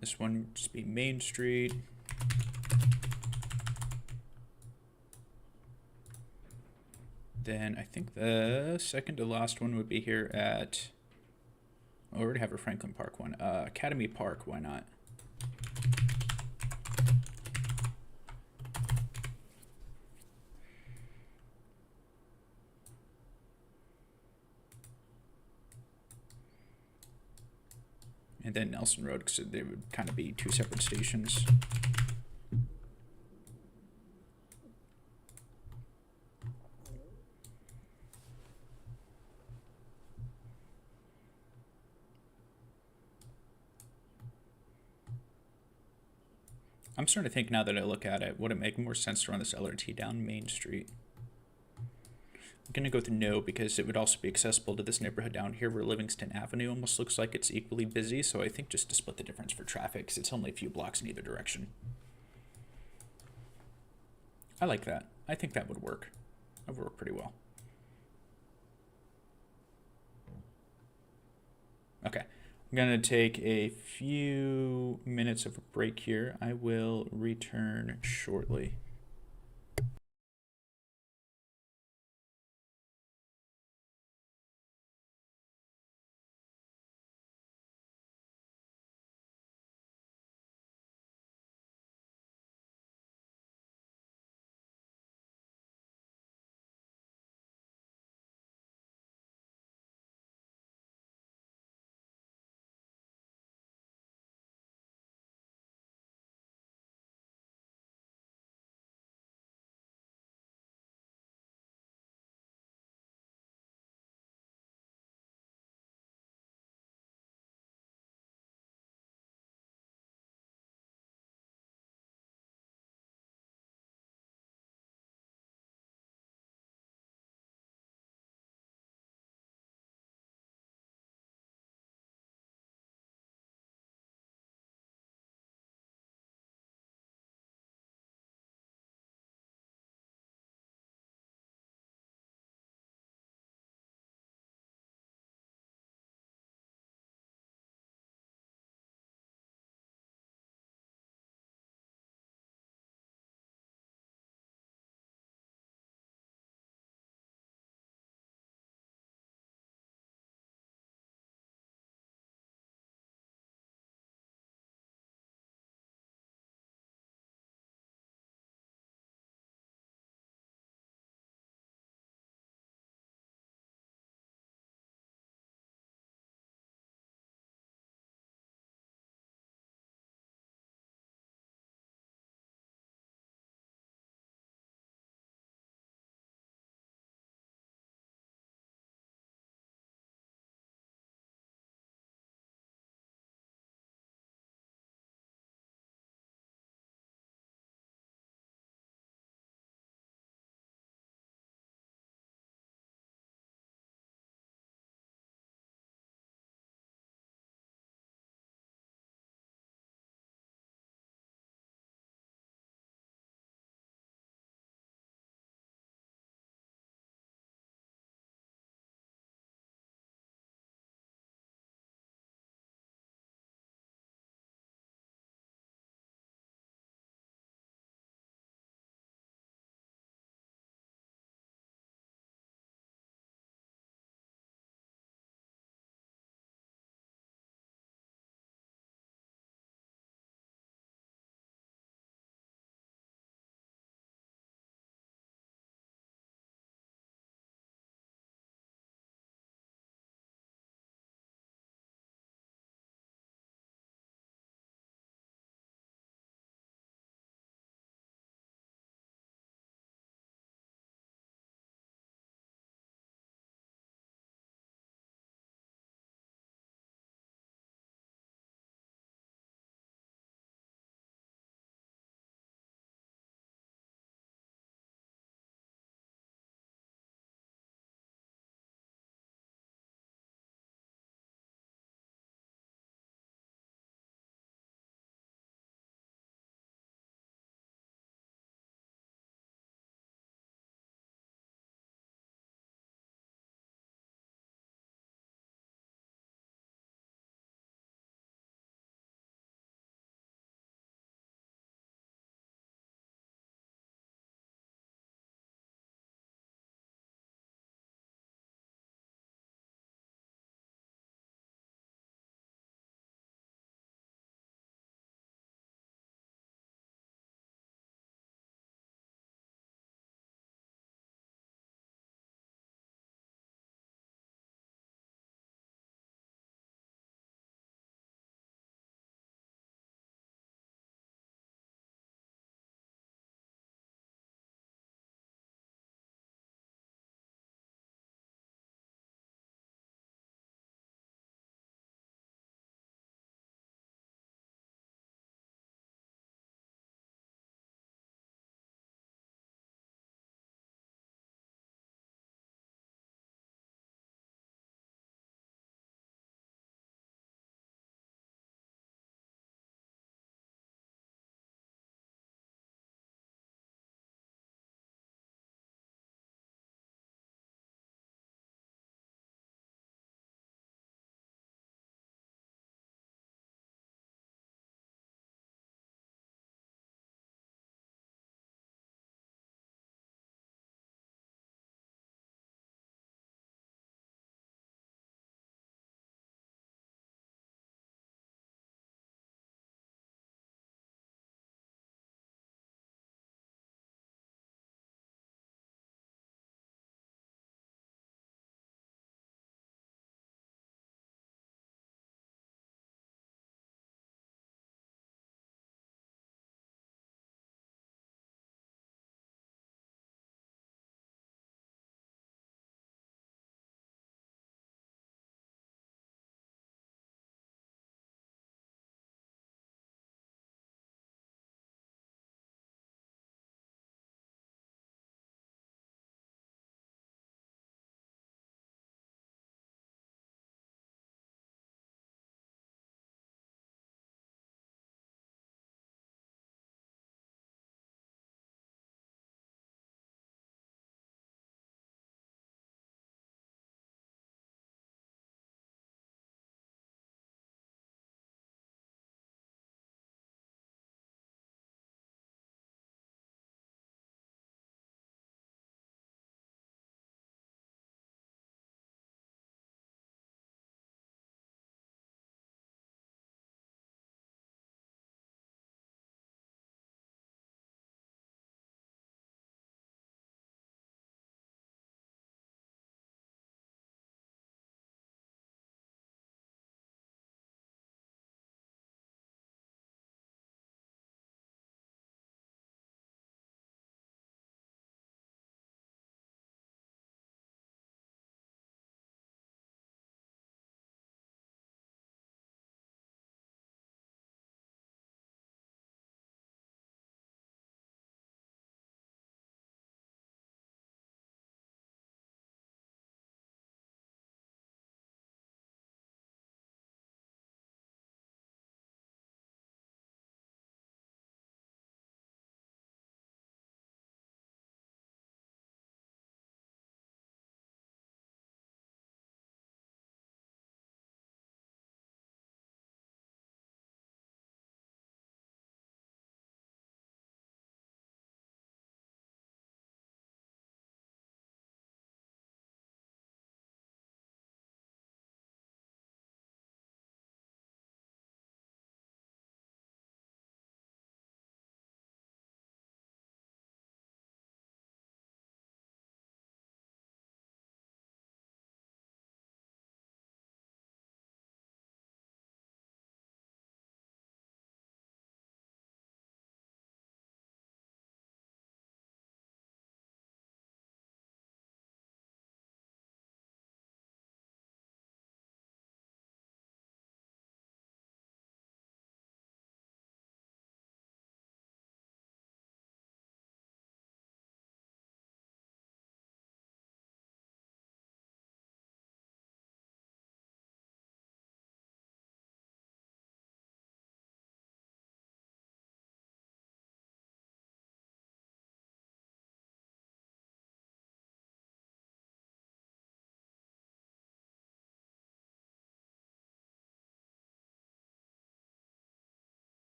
This one would just be Main Street. Then I think the second to last one would be here at, oh, we already have a Franklin Park one. Academy Park, why not? And then Nelson Road, because they would kind of be two separate stations. I'm starting to think now that I look at it, would it make more sense to run this LRT down Main Street? I'm going to go with no, because it would also be accessible to this neighborhood down here where Livingston Avenue almost looks like it's equally busy. So I think just to split the difference for traffic, because it's only a few blocks in either direction. I like that. I think that would work. That would work pretty well. Okay. I'm going to take a few minutes of a break here. I will return shortly.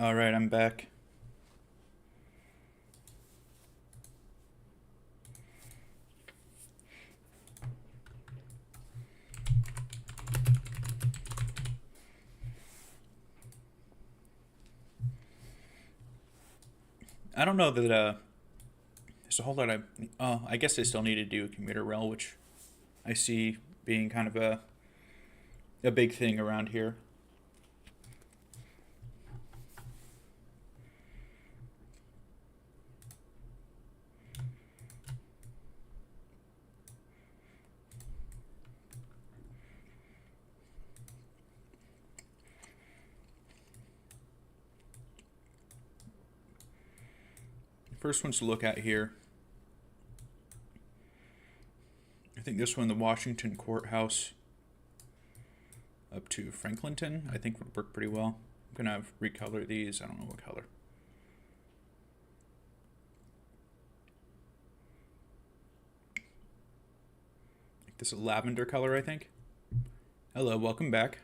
All right, I'm back. I don't know that there's a whole lot of. Oh, I guess I still need to do commuter rail, which I see being kind of a big thing around here. First ones to look at here. I think this one, the Washington Courthouse up to Franklinton, I think would work pretty well. I'm gonna recolor these. I don't know what color. This is lavender color, I think. Hello, welcome back.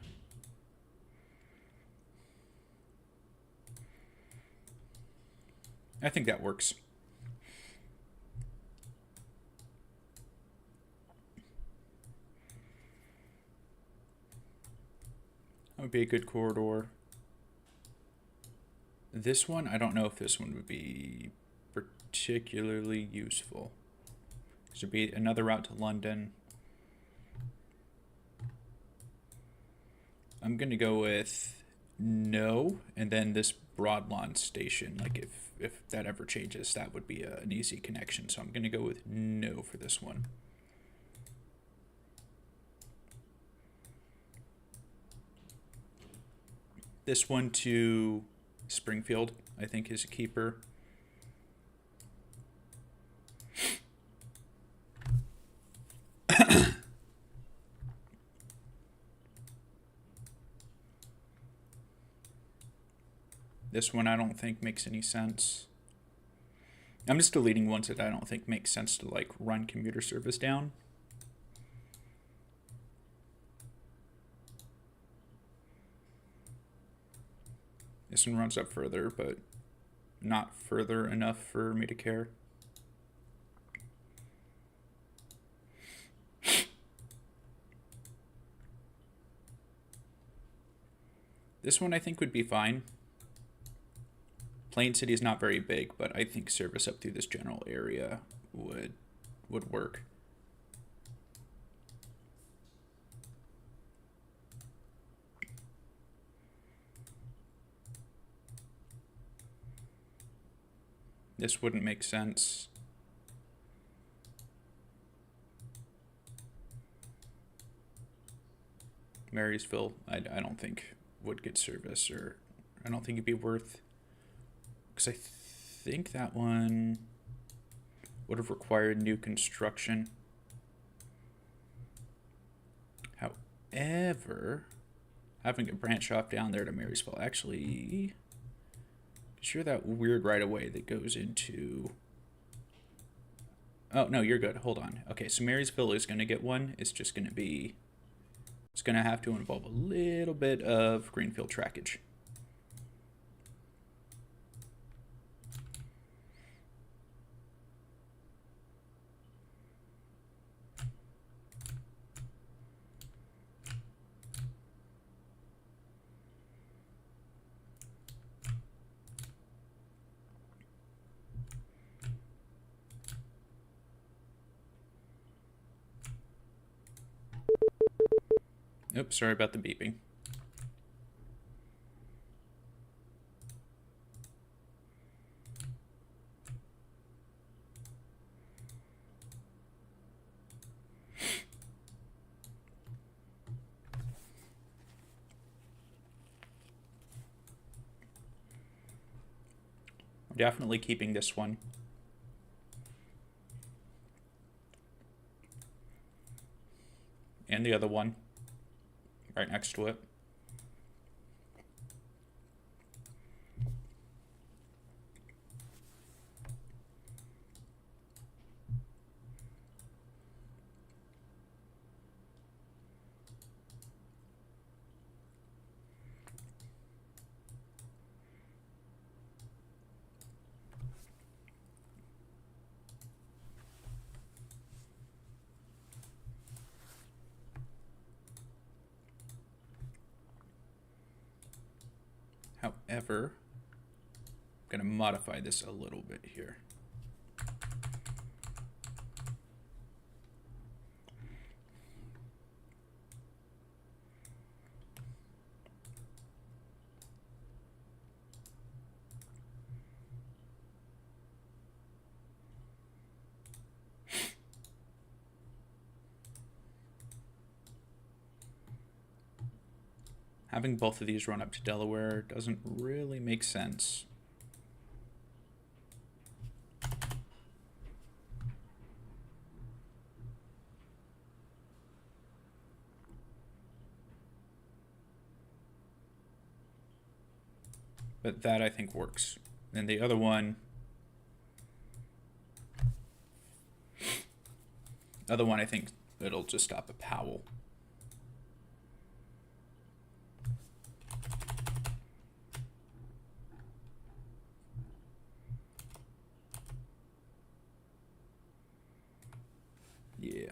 I think that works. That would be a good corridor. This one, I don't know if this one would be particularly useful. This would be another route to London. I'm gonna go with no, and then this Broadlawn station, like if that ever changes, that would be an easy connection. So I'm gonna go with no for this one. This one to Springfield, I think, is a keeper. This one I don't think makes any sense. I'm just deleting ones that I don't think make sense to like run commuter service down. This one runs up further, but not further enough for me to care. This one I think would be fine. Plain City is not very big, but I think service up through this general area would work. This wouldn't make sense. Marysville, I don't think would get service, or I don't think it'd be worth, because I think that one would have required new construction. However, having a branch off down there to Marysville, actually, sure that weird right away that goes into. Oh no, you're good. Hold on. Okay, so Marysville is going to get one. It's just going to be. It's going to have to involve a little bit of greenfield trackage. Oops, sorry about the beeping. We're definitely keeping this one. And the other one. Right next to it. However, I'm going to modify this a little bit here. Having both of these run up to Delaware doesn't really make sense. But that I think works. And the other one, I think it'll just stop at Powell. Yeah.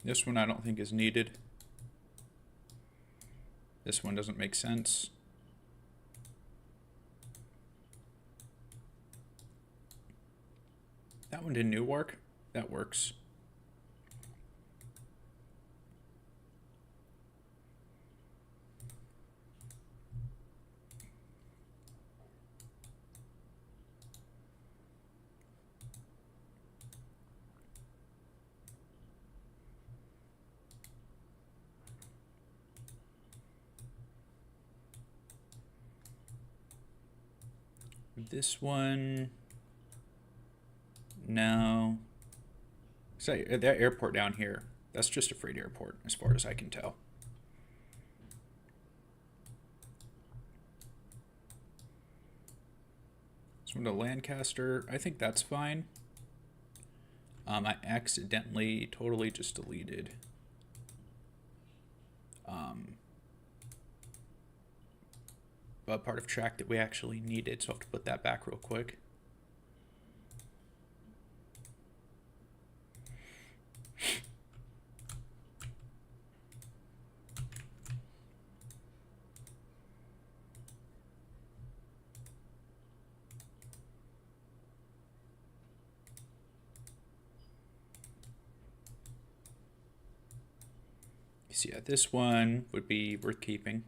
This one I don't think is needed. This one doesn't make sense. That one to Newark, that works. This one, no. So that airport down here, that's just a freight airport as far as I can tell. This one to Lancaster, I think that's fine. I accidentally totally just deleted a part of track that we actually needed, so I have to put that back real quick. So yeah, this one would be worth keeping.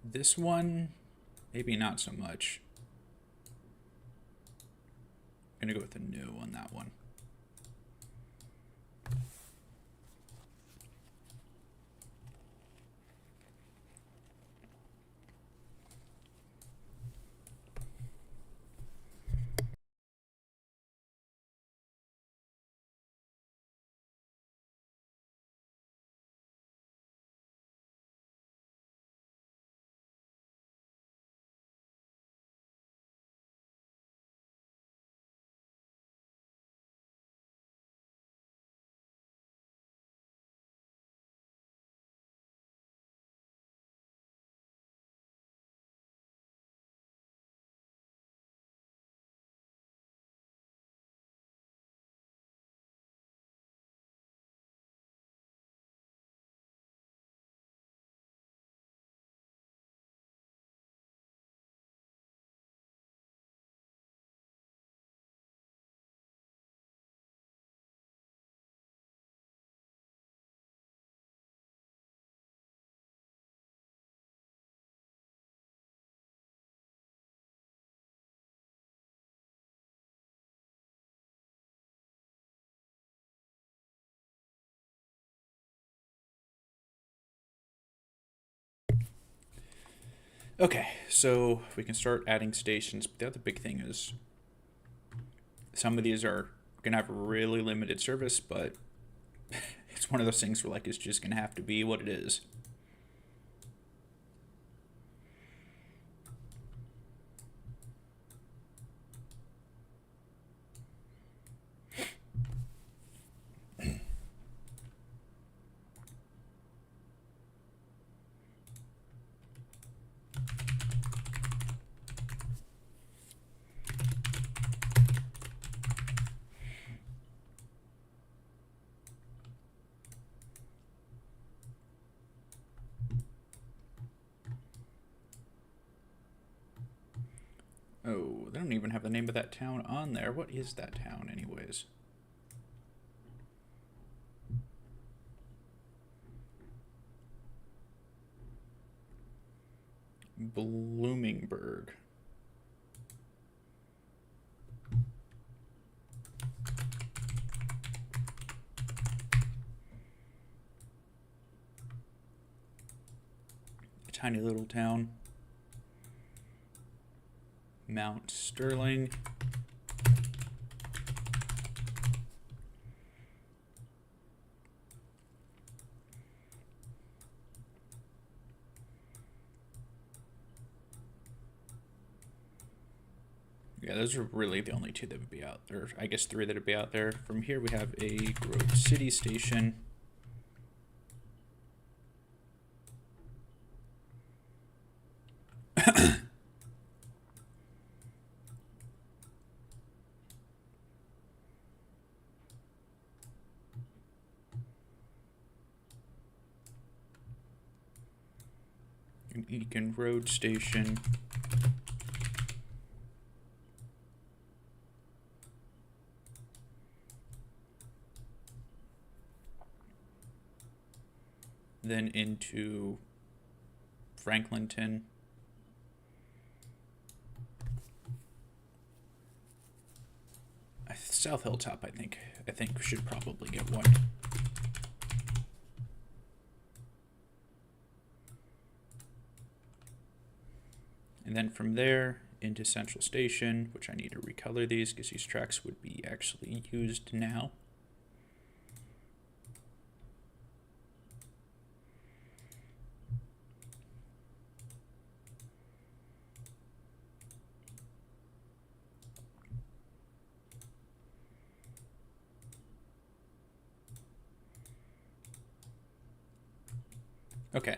This one, maybe not so much. I'm gonna go with the new on that one. Okay, so we can start adding stations, but the other big thing is some of these are gonna have really limited service, but it's one of those things where like it's just gonna have to be what it is. even have the name of that town on there. What is that town, anyways? Bloomingburg. A tiny little town. Mount Sterling. Yeah, those are really the only two that would be out there. I guess three that would be out there. From here we have a Grove City station. An Eakin Road station. Then into Franklinton. South Hilltop, I think should probably get one. And then from there into Central Station, which I need to recolor these because these tracks would be actually used now. Okay,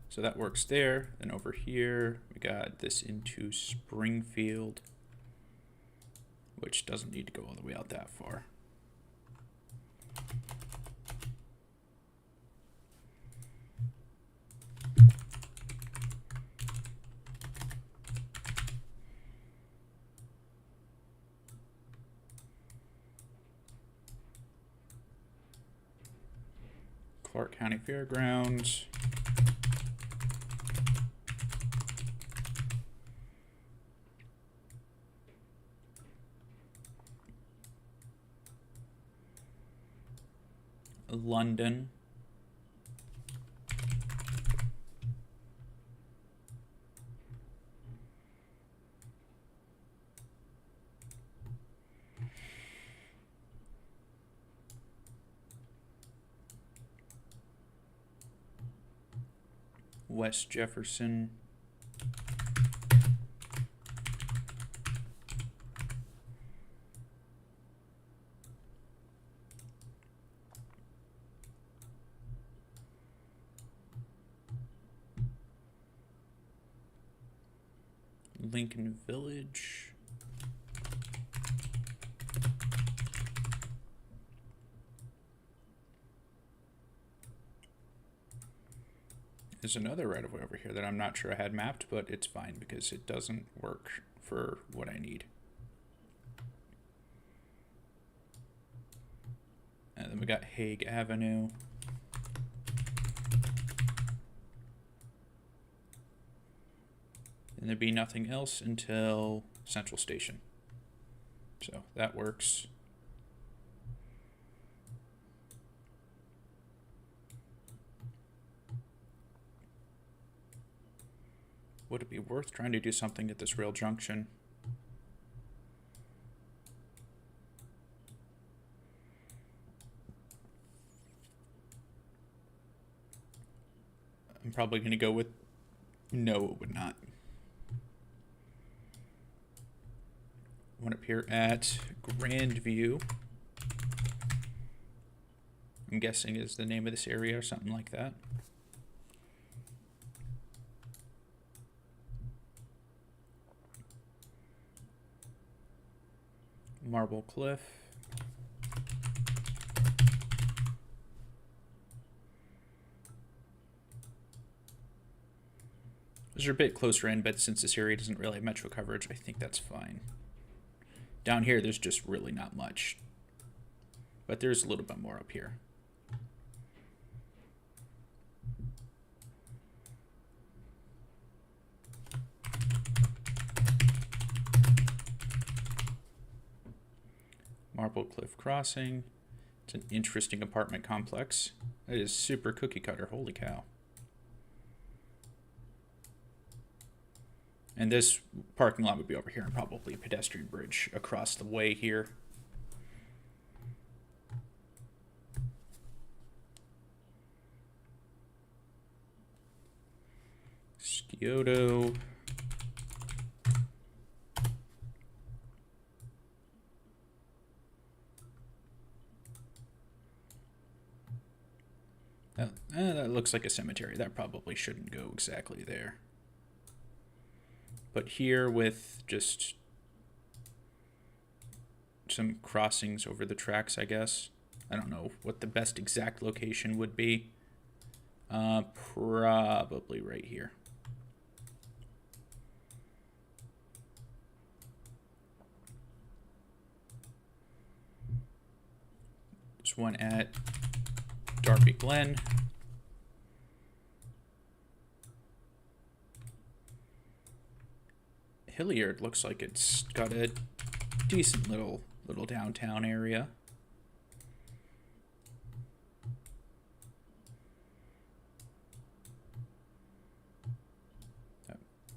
so that works there. Then over here, we got this into Springfield, which doesn't need to go all the way out that far. Clark County Fairgrounds. London. West Jefferson. Lincoln Village. There's another right-of-way over here that I'm not sure I had mapped, but it's fine because it doesn't work for what I need. And then we got Hague Avenue. And there'd be nothing else until Central Station. So that works. Would it be worth trying to do something at this rail junction? I'm probably going to go with no, it would not. One up here at Grandview. I'm guessing is the name of this area or something like that. Marble Cliff. Those are a bit closer in, but since this area doesn't really have metro coverage, I think that's fine. Down here, there's just really not much. But there's a little bit more up here. Marble Cliff Crossing. It's an interesting apartment complex. It is super cookie cutter. Holy cow. And this parking lot would be over here and probably a pedestrian bridge across the way here. Scioto. That looks like a cemetery. That probably shouldn't go exactly there. But here with just some crossings over the tracks, I guess. I don't know what the best exact location would be. Probably right here. There's one at Darby Glen. Hilliard looks like it's got a decent little downtown area.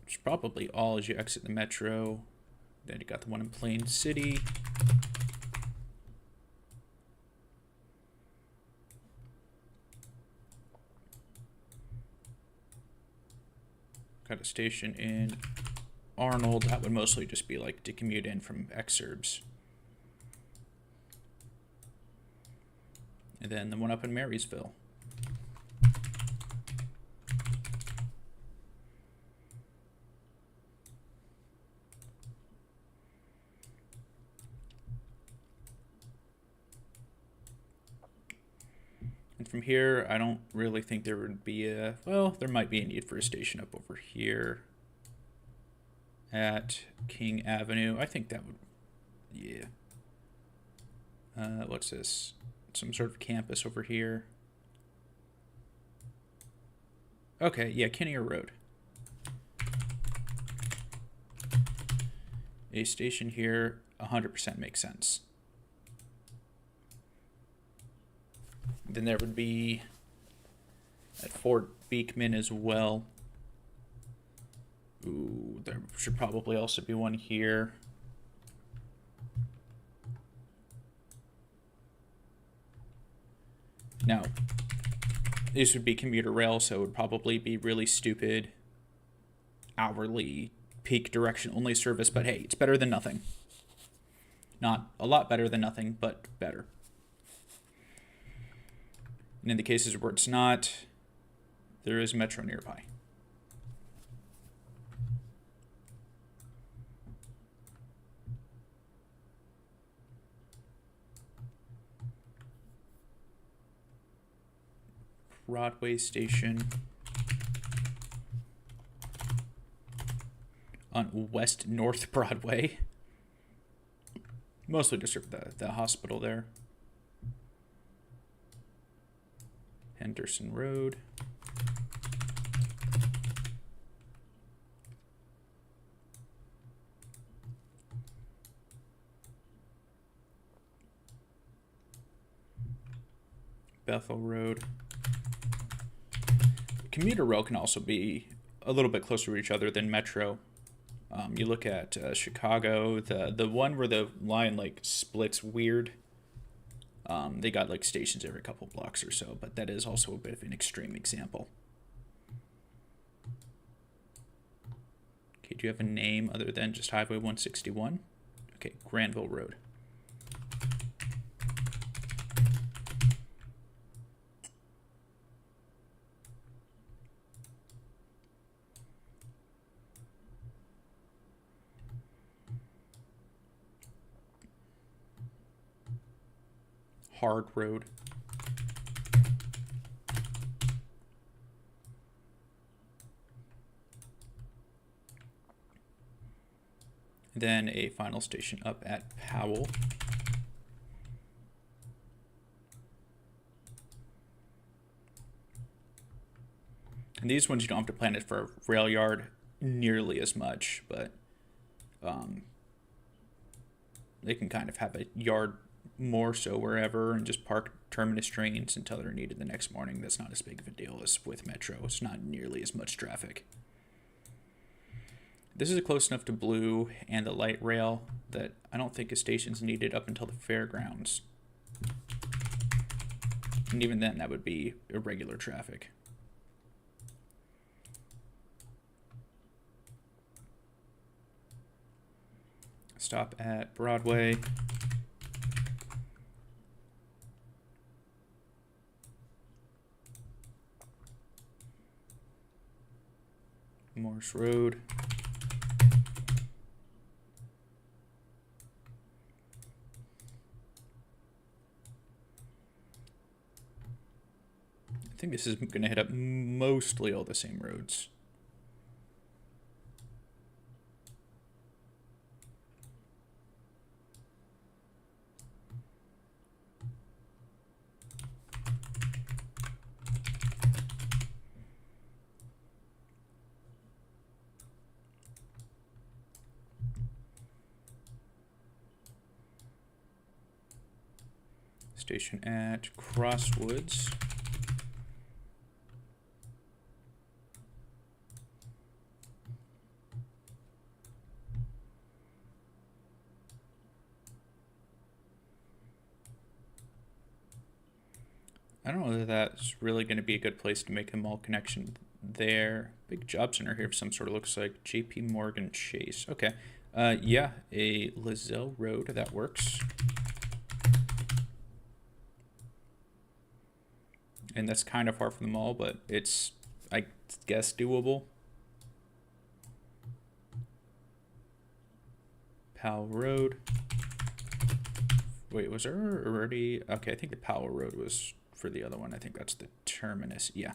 It's probably all as you exit the metro. Then you got the one in Plain City. Got a station in Arnold. That would mostly just be like to commute in from exurbs. And then the one up in Marysville. And from here, I don't really think there would be a, well, there might be a need for a station up over here at King Avenue. I think that would, yeah. What's this? Some sort of campus over here. Okay, yeah, Kinnear Road. A station here, 100% makes sense. Then there would be at Fort Beekman as well. Ooh, there should probably also be one here. Now, these would be commuter rail, so it would probably be really stupid hourly peak direction only service, but hey, it's better than nothing. Not a lot better than nothing, but better. And in the cases where it's not, there is metro nearby. Broadway station on West North Broadway. Mostly just the hospital there. Henderson Road. Bethel Road. Commuter rail can also be a little bit closer to each other than metro. You look at Chicago, the one where the line like splits weird. They got like stations every couple blocks or so, but that is also a bit of an extreme example. Okay, do you have a name other than just Highway 161? Okay, Granville Road. Hard Road. Then a final station up at Powell. And these ones you don't have to plan it for a rail yard nearly as much, but they can kind of have a yard more so wherever and just park terminus trains until they're needed the next morning. That's not as big of a deal as with Metro. It's not nearly as much traffic. This is close enough to Blue and the light rail that I don't think a station's needed up until the fairgrounds. And even then, that would be irregular traffic. Stop at Broadway. Morse Road. I think this is going to hit up mostly all the same roads. Station at Crosswoods. I don't know that that's really going to be a good place to make a mall connection there. Big job center here of some sort. Of looks like JP Morgan Chase. Okay. Yeah, a Lizelle Road. That works. And that's kind of far from the mall, but it's, I guess, doable. Powell Road. Wait, was there already? Okay, I think the Powell Road was for the other one. I think that's the terminus. Yeah.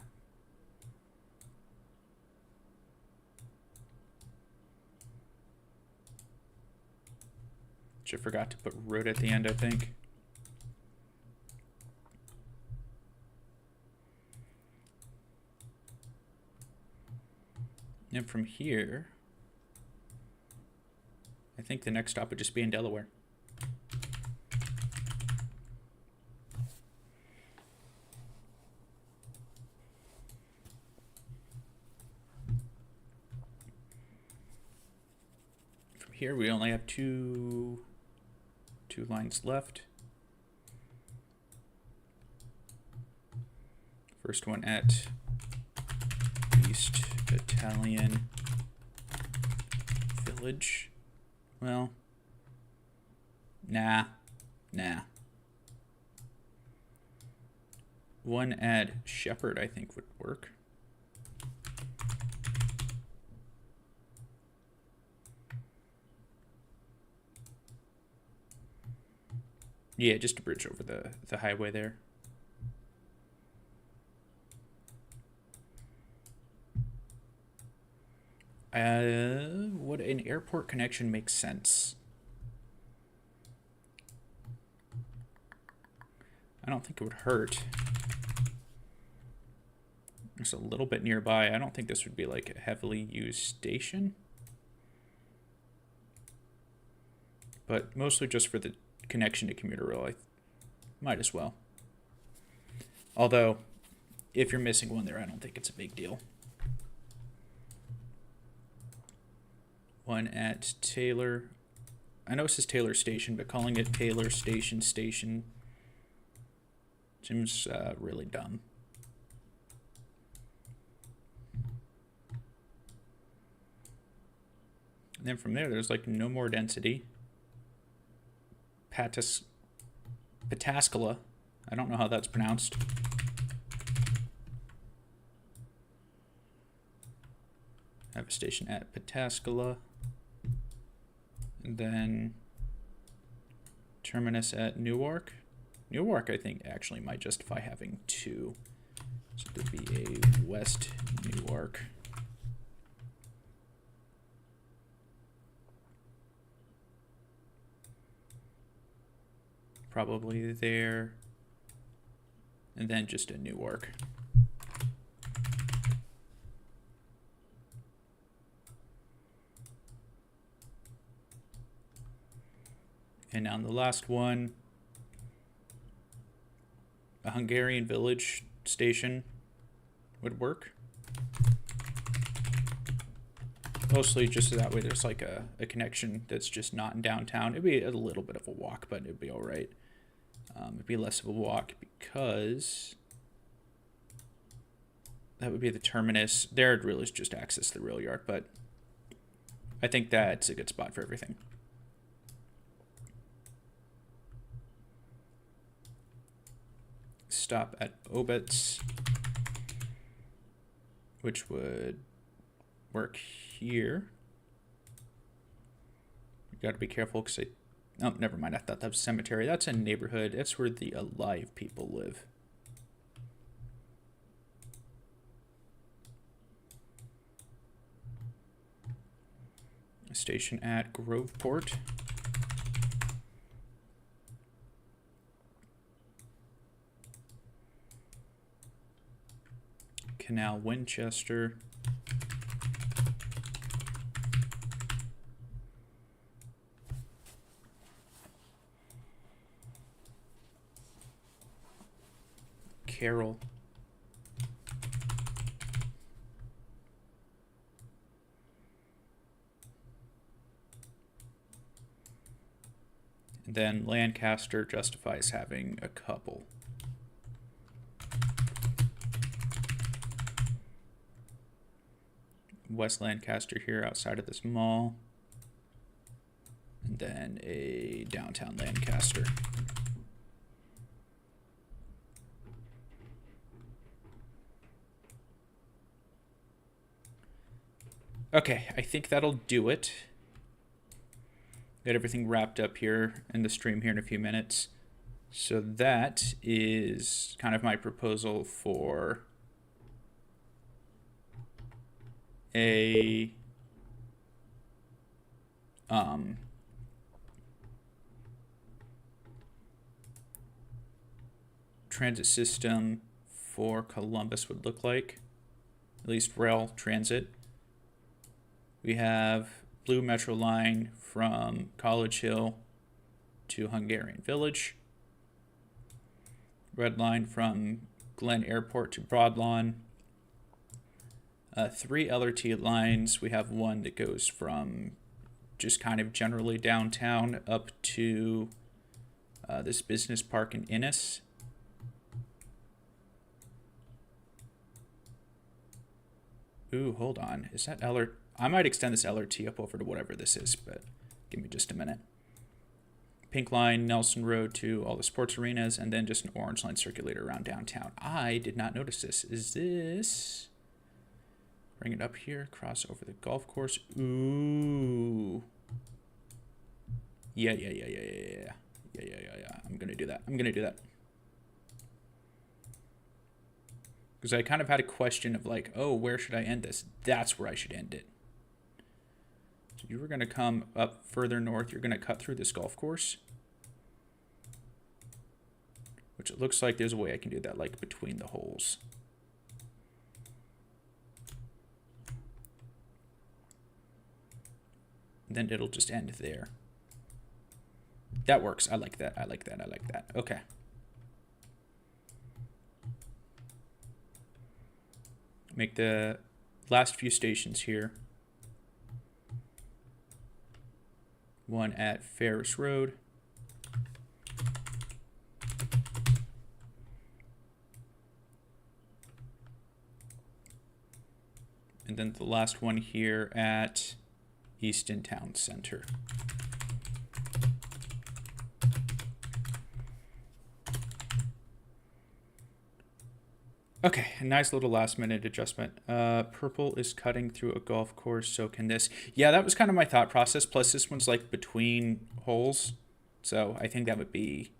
Which I forgot to put road at the end, I think. And from here, I think the next stop would just be in Delaware. From here, we only have two lines left. First one at East Italian Village. Well, nah. One at Shepherd, I think, would work. Yeah, just a bridge over the highway there. Would an airport connection make sense? I don't think it would hurt. It's a little bit nearby. I don't think this would be like a heavily used station. But mostly just for the connection to commuter rail, I might as well. Although, if you're missing one there, I don't think it's a big deal. One at Taylor. I know it says Taylor Station, but calling it Taylor Station seems really dumb. And then from there, there's like no more density. Pataskala. I don't know how that's pronounced. I have a station at Pataskala. And then terminus at Newark. Newark, I think, actually might justify having two. So there'd be a West Newark. probably there. And then just a Newark. And on the last one, a Hungarian village station would work. Mostly just so that way there's like a connection that's just not in downtown. It'd be a little bit of a walk, but it'd be all right. It'd be less of a walk because that would be the terminus. There it really is just access the rail yard, but I think that's a good spot for everything. Stop at Obetz, which would work here. You got to be careful because oh, never mind. I thought that was cemetery. That's a neighborhood. That's where the alive people live. A station at Groveport. Canal Winchester. Carroll. And then Lancaster justifies having a couple. West Lancaster here outside of this mall. And then a downtown Lancaster. Okay, I think that'll do it. Get everything wrapped up here in the stream here in a few minutes. So that is kind of my proposal for a transit system for Columbus would look like, at least rail transit. We have Blue Metro line from College Hill to Hungarian Village. Red line from Glen Airport to Broadlawn. 3 LRT lines. We have one that goes from just kind of generally downtown up to this business park in Innis. Ooh, hold on. Is that LRT? I might extend this LRT up over to whatever this is, but give me just a minute. Pink line, Nelson Road to all the sports arenas, and then just an orange line circulator around downtown. I did not notice this. Is this... Bring it up here, cross over the golf course. Ooh. Yeah. I'm gonna do that. Because I kind of had a question of like, oh, where should I end this? That's where I should end it. So you were gonna come up further north. You're gonna cut through this golf course. Which it looks like there's a way I can do that, like between the holes. Then it'll just end there. That works. I like that. Okay. Make the last few stations here. One at Ferris Road. And then the last one here at Easton Town Center. Okay, a nice little last minute adjustment. Purple is cutting through a golf course, so can this. Yeah, that was kind of my thought process. Plus this one's like between holes. So I think that would be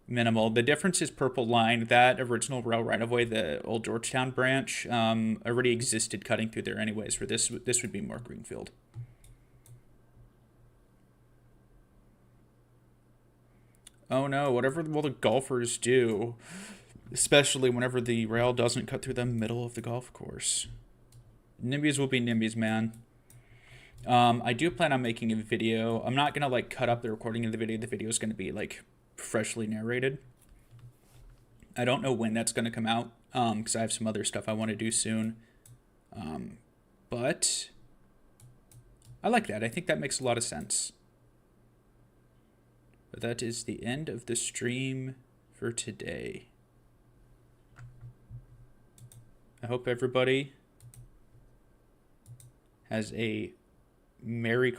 minimal. The difference is purple line. That original rail right-of-way, the old Georgetown branch, already existed cutting through there anyways. For this would be more greenfield. Oh no, whatever will the golfers do, especially whenever the rail doesn't cut through the middle of the golf course. NIMBYs will be NIMBYs, man. I do plan on making a video. I'm not gonna like cut up the recording of the video. The video is gonna be like freshly narrated. I don't know when that's gonna come out, because I have some other stuff I want to do soon. But I like that. I think that makes a lot of sense. But that is the end of the stream for today. I hope everybody has a Merry